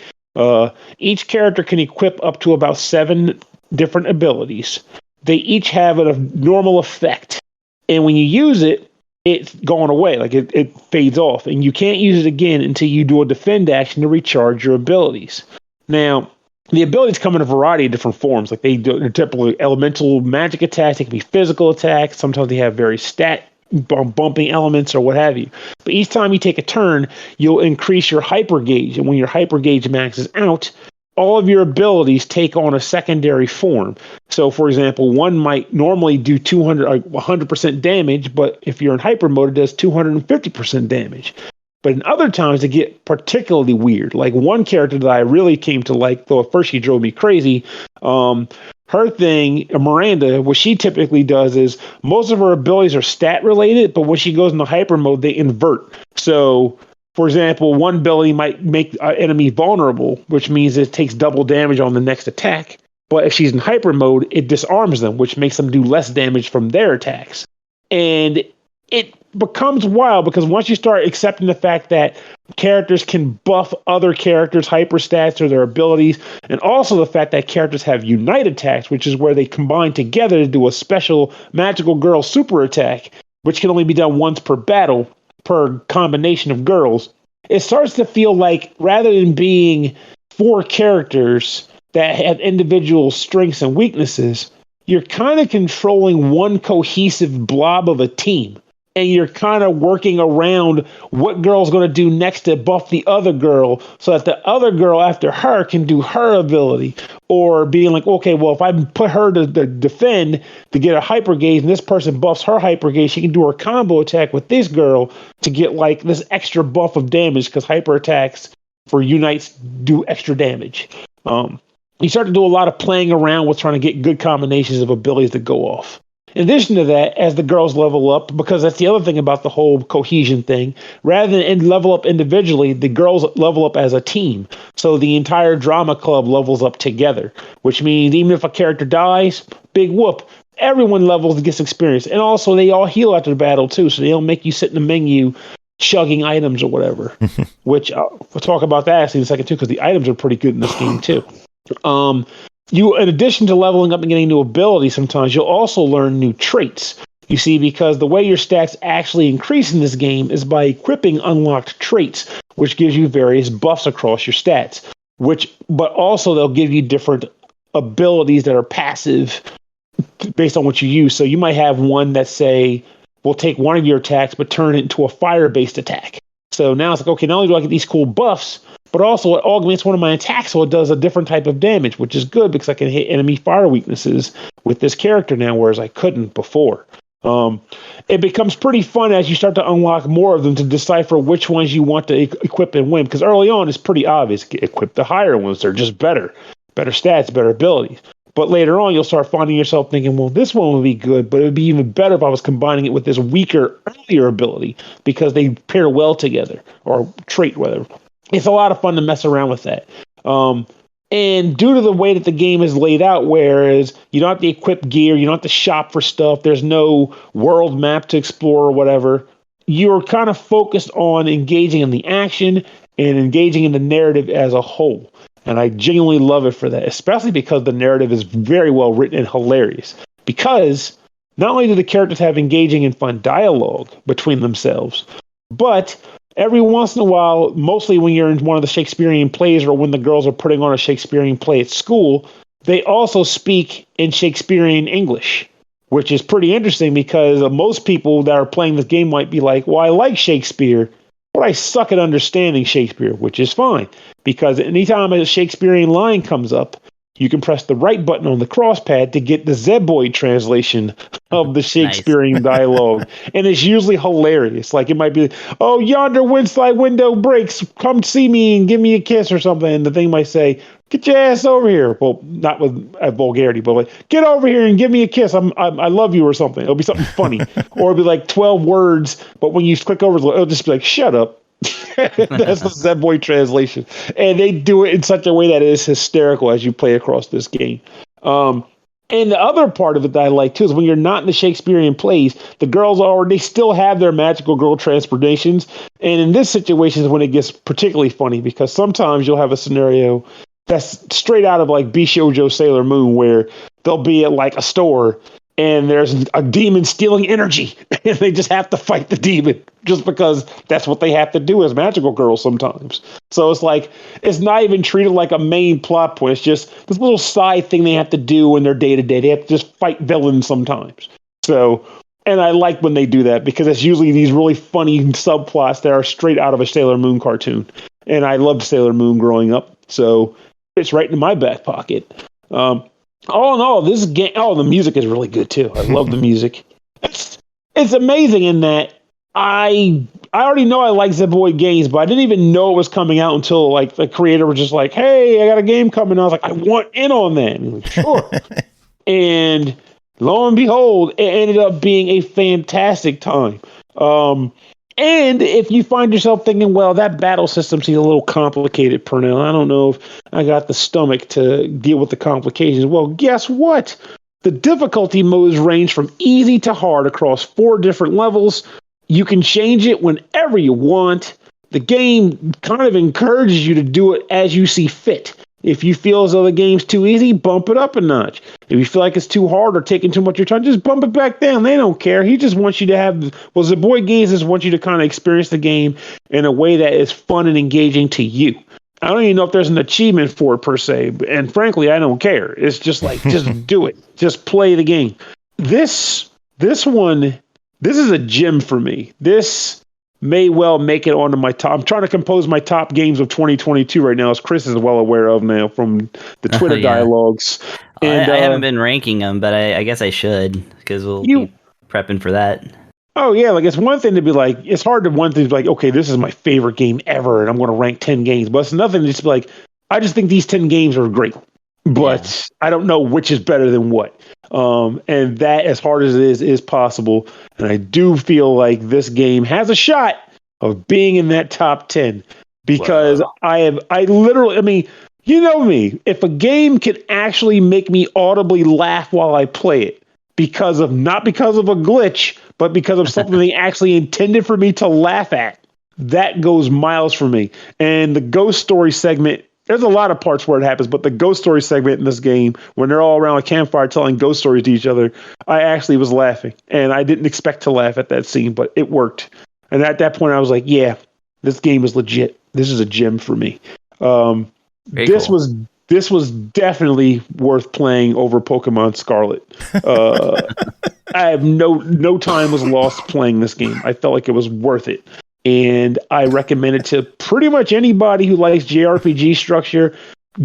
Each character can equip up to about 7 different abilities. They each have a normal effect, and when you use it, it's going away, like it fades off, and you can't use it again until you do a defend action to recharge your abilities. Now, the abilities come in a variety of different forms. Like they're typically elemental magic attacks. They can be physical attacks. Sometimes they have very stat bumping elements or what have you. But each time you take a turn, you'll increase your hyper gauge. And when your hyper gauge maxes out, all of your abilities take on a secondary form. So, for example, one might normally do 100% damage, but if you're in hyper mode, it does 250% damage. But in other times, it get particularly weird. Like one character that I really came to like, though at first she drove me crazy, her thing, Miranda, what she typically does is most of her abilities are stat related, but when she goes into hyper mode, they invert. So, for example, one ability might make an enemy vulnerable, which means it takes double damage on the next attack. But if she's in hyper mode, it disarms them, which makes them do less damage from their attacks. And it becomes wild because once you start accepting the fact that characters can buff other characters' hyperstats or their abilities, and also the fact that characters have unite attacks, which is where they combine together to do a special magical girl super attack, which can only be done once per battle, per combination of girls, it starts to feel like rather than being 4 characters that have individual strengths and weaknesses, you're kind of controlling one cohesive blob of a team. And you're kind of working around what girl's going to do next to buff the other girl so that the other girl after her can do her ability. Or being like, okay, well, if I put her to defend to get a hyper gauge and this person buffs her hyper gauge, she can do her combo attack with this girl to get like this extra buff of damage because hyper attacks for unites do extra damage. You start to do a lot of playing around with trying to get good combinations of abilities that go off. In addition to that, as the girls level up, because that's the other thing about the whole cohesion thing, rather than level up individually, the girls level up as a team. So the entire drama club levels up together, which means even if a character dies, big whoop, everyone levels and gets experience. And also they all heal after the battle too, so they don't make you sit in the menu chugging items or whatever, which we'll talk about that actually in a second too, because the items are pretty good in this game too. You, in addition to leveling up and getting new abilities, sometimes you'll also learn new traits. You see, because the way your stats actually increase in this game is by equipping unlocked traits, which gives you various buffs across your stats. But also they'll give you different abilities that are passive based on what you use. So you might have one that say will take one of your attacks but turn it into a fire-based attack. So now it's like, okay, not only do I get these cool buffs, but also it augments one of my attacks so it does a different type of damage, which is good because I can hit enemy fire weaknesses with this character now, whereas I couldn't before. It becomes pretty fun as you start to unlock more of them to decipher which ones you want to equip and win, because early on it's pretty obvious. Equip the higher ones. They're just better stats, better abilities. But later on, you'll start finding yourself thinking, well, this one would be good, but it would be even better if I was combining it with this weaker, earlier ability because they pair well together, or trait, whatever. It's a lot of fun to mess around with that. And due to the way that the game is laid out, whereas you don't have to equip gear, you don't have to shop for stuff, there's no world map to explore or whatever, you're kind of focused on engaging in the action and engaging in the narrative as a whole. And I genuinely love it for that, especially because the narrative is very well written and hilarious. Because not only do the characters have engaging and fun dialogue between themselves, but every once in a while, mostly when you're in one of the Shakespearean plays or when the girls are putting on a Shakespearean play at school, they also speak in Shakespearean English, which is pretty interesting because most people that are playing this game might be like, well, I like Shakespeare, but I suck at understanding Shakespeare, which is fine. Because anytime a Shakespearean line comes up, you can press the right button on the crosspad to get the Zeboyd translation of the Shakespearean dialogue. And it's usually hilarious. Like it might be, oh, yonder windside window breaks. Come see me and give me a kiss or something. And the thing might say, get your ass over here. Well, not with vulgarity, but like, get over here and give me a kiss. I love you or something. It'll be something funny. Or it'll be like 12 words. But when you click over, it'll just be like, shut up. That's the Zeboyd translation. And they do it in such a way that it is hysterical as you play across this game. And the other part of it that I like too is when you're not in the Shakespearean plays, the girls they still have their magical girl transformations. And in this situation is when it gets particularly funny, because sometimes you'll have a scenario that's straight out of like Bishojo Sailor Moon, where they'll be at like a store and there's a demon stealing energy and they just have to fight the demon just because that's what they have to do as magical girls sometimes. So it's like, it's not even treated like a main plot point. It's just this little side thing they have to do in their day to day. They have to just fight villains sometimes. So, and I like when they do that because it's usually these really funny subplots that are straight out of a Sailor Moon cartoon. And I loved Sailor Moon growing up. So it's right in my back pocket. All in all, this game. Oh, the music is really good too. I love the music. It's amazing in that I already know I like Zeboyd games, but I didn't even know it was coming out until like the creator was just like, "Hey, I got a game coming." I was like, "I want in on that." And like, sure. And lo and behold, it ended up being a fantastic time. And if you find yourself thinking, well, that battle system seems a little complicated, Pernell, I don't know if I got the stomach to deal with the complications. Well, guess what? The difficulty modes range from easy to hard across 4 different levels. You can change it whenever you want. The game kind of encourages you to do it as you see fit. If you feel as though the game's too easy, bump it up a notch. If you feel like it's too hard or taking too much of your time, just bump it back down. They don't care. He just wants you to have, well, Zeboyd games just want you to kind of experience the game in a way that is fun and engaging to you. I don't even know if there's an achievement for it per se. And frankly, I don't care. It's just like, just do it. Just play the game. This is a gem for me. This may well make it onto my top. I'm trying to compose my top games of 2022 right now, as Chris is well aware of now from the Twitter dialogues. And I haven't been ranking them, but I guess I should, because we'll be prepping for that. Oh yeah, like it's one thing to be like, it's hard to one thing to be like, okay, this is my favorite game ever, and I'm going to rank 10 games. But it's nothing to just be like, I just think these 10 games are great, but I don't know which is better than what. And that, as hard as it is possible. And I do feel like this game has a shot of being in that top 10 because I mean, you know me, if a game can actually make me audibly laugh while I play it not because of a glitch, but because of something they actually intended for me to laugh at, that goes miles for me. And the ghost story segment, there's a lot of parts where it happens, but the ghost story segment in this game, when they're all around a campfire telling ghost stories to each other, I actually was laughing. And I didn't expect to laugh at that scene, but it worked. And at that point, I was like, yeah, this game is legit. This is a gem for me. This was definitely worth playing over Pokemon Scarlet. I have no time was lost playing this game. I felt like it was worth it. And I recommend it to pretty much anybody who likes JRPG structure.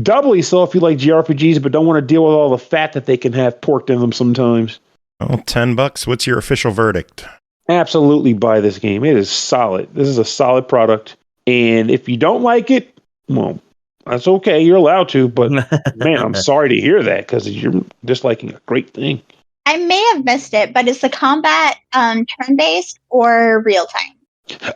Doubly so if you like JRPGs but don't want to deal with all the fat that they can have porked in them sometimes. Well, $10. What's your official verdict? Absolutely buy this game. It is solid. This is a solid product. And if you don't like it, well, that's okay. You're allowed to. But man, I'm sorry to hear that because you're disliking a great thing. I may have missed it, but is the combat turn-based or real-time?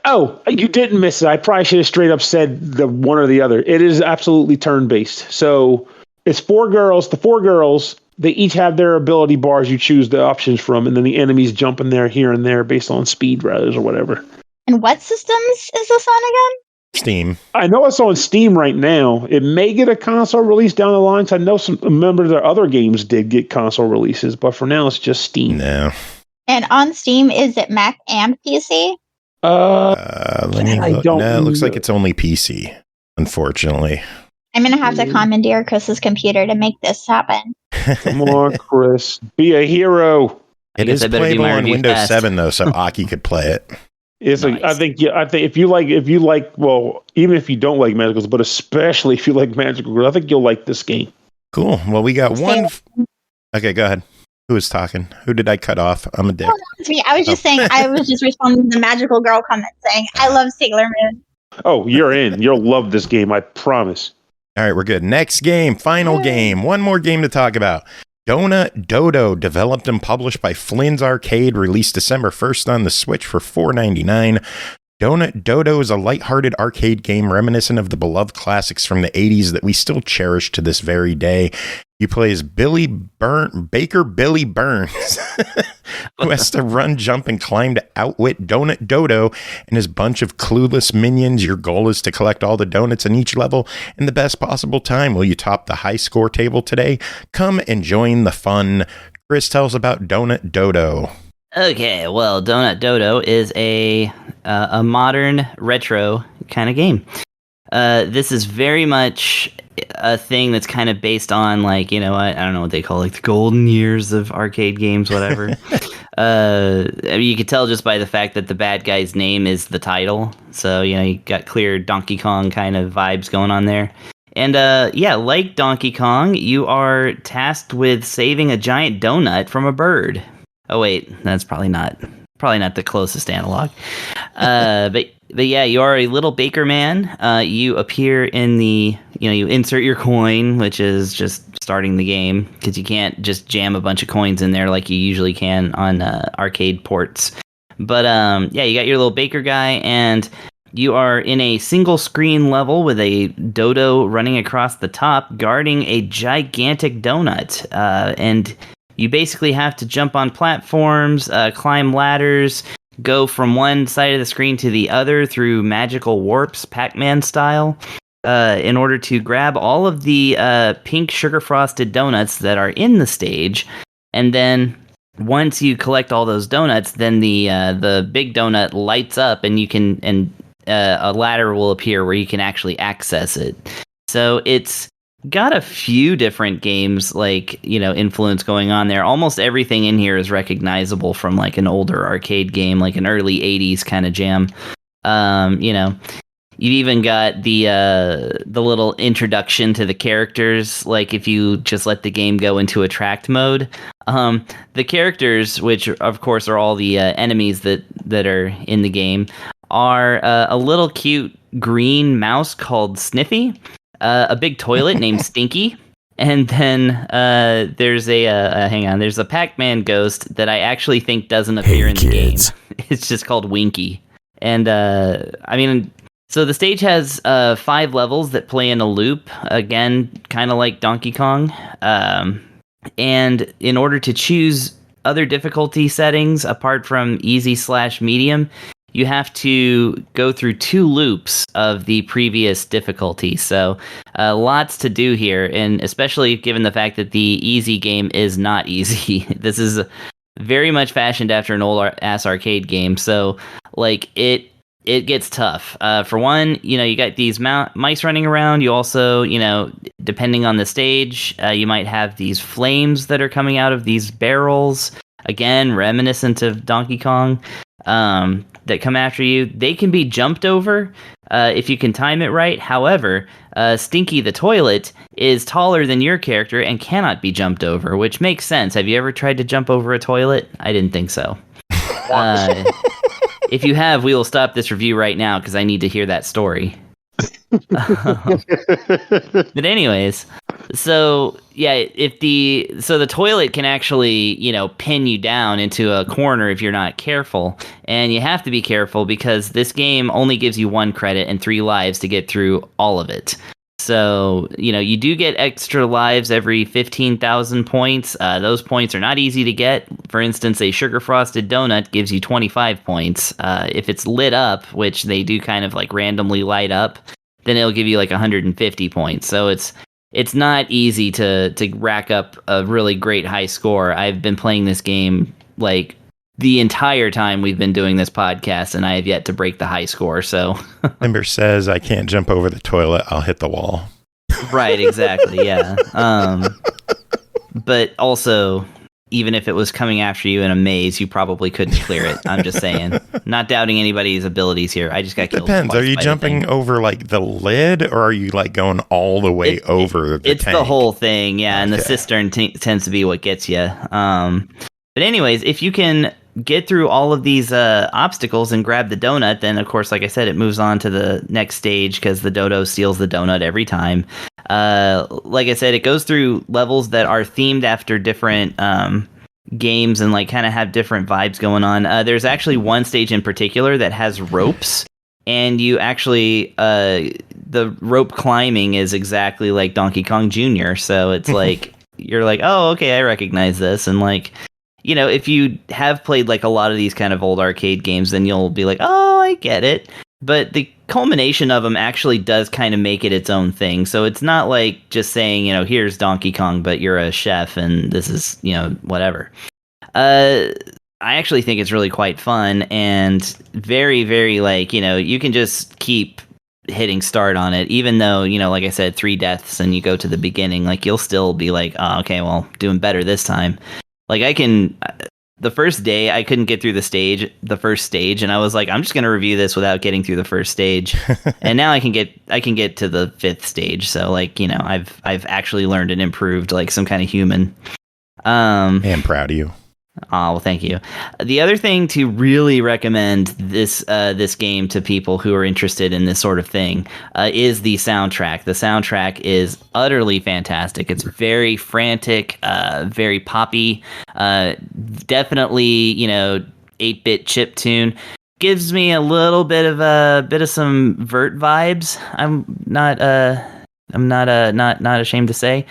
Oh, you didn't miss it. I probably should have straight up said the one or the other. It is absolutely turn-based. So it's 4 girls. The 4 girls, they each have their ability bars you choose the options from, and then the enemies jump in there here and there based on speed routers or whatever. And what systems is this on again? Steam. I know it's on Steam right now. It may get a console release down the line. So I know some members of their other games did get console releases, but for now it's just Steam. No. And on Steam, is it Mac and PC? Let me look. No, it looks like it's only PC, unfortunately. I'm going to have to commandeer Chris's computer to make this happen. Come on, Chris. Be a hero. It is playable on Windows 7, though, so Aki could play it. It's nice. I think if you like, well, even if you don't like magicals, but especially if you like magical girls, I think you'll like this game. Cool. Well, we got one. Okay, go ahead. Who was talking? Who did I cut off? I'm a dick. Oh, that was me. I was just saying. I was just responding to the magical girl comment saying, "I love Sailor Moon." Oh, you're in. You'll love this game. I promise. All right, we're good. Next game, final game. One more game to talk about. Dodo, developed and published by Flynns Arcade, released December 1st on the Switch for $4.99. Donut Dodo is a lighthearted arcade game reminiscent of the beloved classics from the 80s that we still cherish to this very day. You play as Baker Billy Burns, who has to run, jump, and climb to outwit Donut Dodo and his bunch of clueless minions. Your goal is to collect all the donuts in each level in the best possible time. Will you top the high score table today? Come and join the fun. Chris, tell us about Donut Dodo. Okay, well, Donut Dodo is a modern retro kind of game. This is very much a thing that's kind of based on, like, you know, I don't know what they call, like, the golden years of arcade games, whatever. You could tell just by the fact that the bad guy's name is the title. So, you know, you got clear Donkey Kong kind of vibes going on there. And, yeah, like Donkey Kong, you are tasked with saving a giant donut from a bird. Oh, wait, that's probably not the closest analog. But yeah, you are a little baker man. You appear in the, you know, you insert your coin, which is just starting the game, because you can't just jam a bunch of coins in there like you usually can on arcade ports. But yeah, you got your little baker guy, and you are in a single screen level with a dodo running across the top, guarding a gigantic donut. And you basically have to jump on platforms, climb ladders, go from one side of the screen to the other through magical warps, Pac-Man style, in order to grab all of the pink sugar-frosted donuts that are in the stage. And then once you collect all those donuts, then the big donut lights up, and you can a ladder will appear where you can actually access it. So it's got a few different games, like, you know, influence going on there. Almost everything in here is recognizable from, like, an older arcade game, like an early 80s kind of jam. You know, you've even got the little introduction to the characters, like if you just let the game go into attract mode. The characters, which of course are all the enemies that are in the game, are a little cute green mouse called Sniffy, a big toilet named Stinky, and then there's there's a Pac-Man ghost that I actually think doesn't appear in the game. It's just called Winky. And I mean, so the stage has 5 levels that play in a loop, again, kind of like Donkey Kong. And in order to choose other difficulty settings apart from easy/medium, you have to go through 2 loops of the previous difficulty. So lots to do here, and especially given the fact that the easy game is not easy. This is very much fashioned after an old-ass arcade game. So, like, it gets tough. For one, you know, you got these mice running around. You also, you know, depending on the stage, you might have these flames that are coming out of these barrels. Again, reminiscent of Donkey Kong. That come after you. They can be jumped over if you can time it right. However, Stinky the toilet is taller than your character and cannot be jumped over, which makes sense. Have you ever tried to jump over a toilet? I didn't think so. If you have, we will stop this review right now because I need to hear that story. But anyways, so yeah, the toilet can actually, you know, pin you down into a corner if you're not careful, and you have to be careful because this game only gives you 1 credit and 3 lives to get through all of it. So, you know, you do get extra lives every 15,000 points. Those points are not easy to get. For instance, a sugar frosted donut gives you 25 points. If it's lit up, which they do kind of like randomly light up, then it'll give you like 150 points. So it's not easy to rack up a really great high score. I've been playing this game like the entire time we've been doing this podcast, and I have yet to break the high score. So Ember says, I can't jump over the toilet. I'll hit the wall. Right, exactly, yeah. But also, even if it was coming after you in a maze, you probably couldn't clear it. I'm just saying. Not doubting anybody's abilities here. I just got killed. Depends. Are you jumping over like the lid, or are you like going all the way over the It's tank? the whole thing, yeah. Okay. And the cistern tends to be what gets you. But anyways, if you can get through all of these obstacles and grab the donut, then of course, like I said, it moves on to the next stage because the dodo steals the donut every time. Like I said, it goes through levels that are themed after different games and like kind of have different vibes going on. There's actually one stage in particular that has ropes and you actually the rope climbing is exactly like Donkey Kong Jr. So it's like you're like, oh, okay, I recognize this, and like, you know, if you have played like a lot of these kind of old arcade games, then you'll be like, oh, I get it. But the culmination of them actually does kind of make it its own thing. So it's not like just saying, you know, here's Donkey Kong, but you're a chef and this is, you know, whatever. I actually think it's really quite fun and very, very like, you know, you can just keep hitting start on it, even though, you know, like I said, 3 deaths and you go to the beginning, like you'll still be like, oh, okay, well, doing better this time. Like I can... The first day, I couldn't get through the first stage, and I was like, I'm just going to review this without getting through the first stage. And now I can get to the 5th stage. So, like, you know, I've actually learned and improved like some kind of human. I'm proud of you. Oh, well, thank you. The other thing to really recommend this game to people who are interested in this sort of thing is the soundtrack. The soundtrack is utterly fantastic. It's very frantic, very poppy, definitely, you know, 8-bit chip tune. Gives me a little bit of some Vert vibes. I'm not ashamed to say.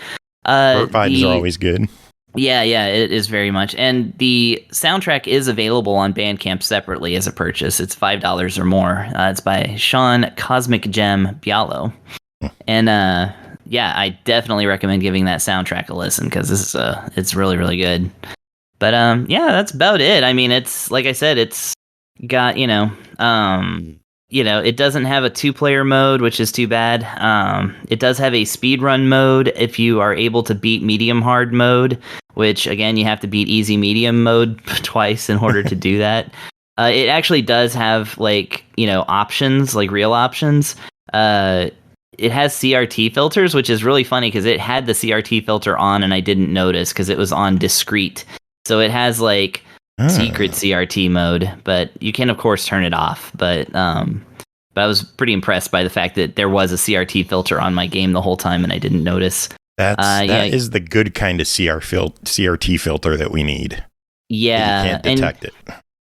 Vert vibes are always good. Yeah, it is very much. And the soundtrack is available on Bandcamp separately as a purchase. It's $5 or more. It's by Sean Cosmic Gem Bialo. And yeah, I definitely recommend giving that soundtrack a listen because this is it's really, really good. But yeah, that's about it. I mean, it's like I said, it's got, you know, it doesn't have a 2-player mode, which is too bad. It does have a speedrun mode if you are able to beat medium hard mode, which again, you have to beat easy medium mode twice in order to do that. It actually does have like, you know, options, like real options. It has CRT filters, which is really funny because it had the CRT filter on and I didn't notice because it was on discrete. So it has like secret CRT mode, but you can of course turn it off. But I was pretty impressed by the fact that there was a CRT filter on my game the whole time and I didn't notice. That is the good kind of CRT filter that we need. Yeah, you can't detect it.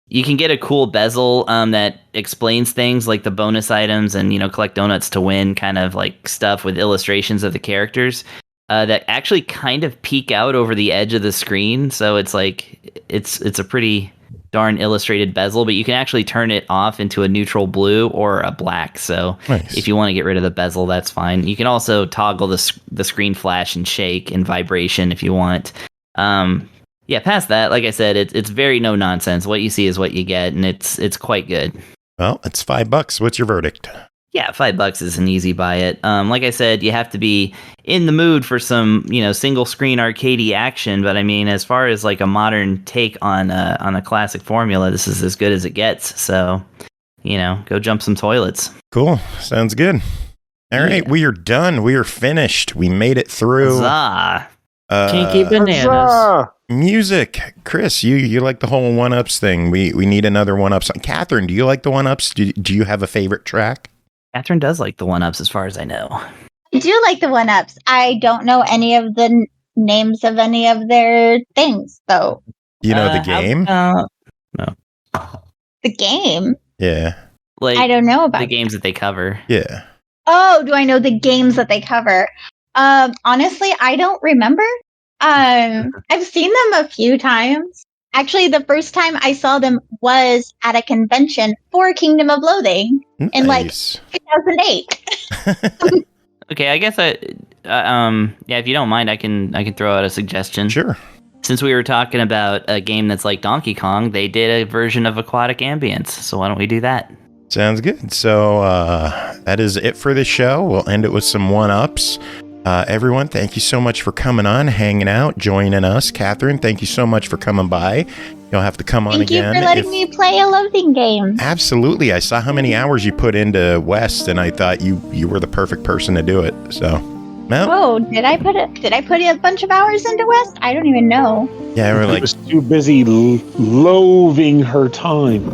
You can get a cool bezel that explains things like the bonus items and, you know, collect donuts to win kind of like stuff with illustrations of the characters that actually kind of peek out over the edge of the screen. So it's like it's a pretty darn illustrated bezel, but you can actually turn it off into a neutral blue or a black. So nice. If you want to get rid of the bezel, that's fine. You can also toggle the screen flash and shake and vibration if you want. Yeah, past that, like I said, it's very no nonsense. What you see is what you get, and it's quite good. Well, it's $5. What's your verdict? Yeah, $5 is an easy buy it. Like I said, you have to be in the mood for some, you know, single screen arcadey action. But I mean, as far as like a modern take on a classic formula, this is as good as it gets. So, you know, go jump some toilets. Cool, sounds good. All right, we are done. We are finished. We made it through. Huzzah. Kinky bananas. Music. Chris, you like the whole OneUps thing. We need another OneUps. Catherine, do you like the OneUps? Do you have a favorite track? Catherine does like the OneUps as far as I know. I do like the OneUps. I don't know any of the names of any of their things, though. You know the game? No. The game? Yeah. Like I don't know about the games that they cover. Yeah. Oh, do I know the games that they cover? Honestly, I don't remember. I've seen them a few times. Actually, the first time I saw them was at a convention for Kingdom of Loathing in like 2008. Okay, I guess yeah, if you don't mind, I can throw out a suggestion. Sure. Since we were talking about a game that's like Donkey Kong, they did a version of Aquatic Ambience. So why don't we do that? Sounds good. So that is it for the show. We'll end it with some one-ups. Everyone, thank you so much for coming on, hanging out, joining us. Catherine, thank you so much for coming by. You'll have to come on again. Thank you for letting me play a Loathing game. Absolutely. I saw how many hours you put into West, and I thought you were the perfect person to do it. So, well. Oh, did I put a bunch of hours into West? I don't even know. Yeah, we're like, I was too busy loathing her time.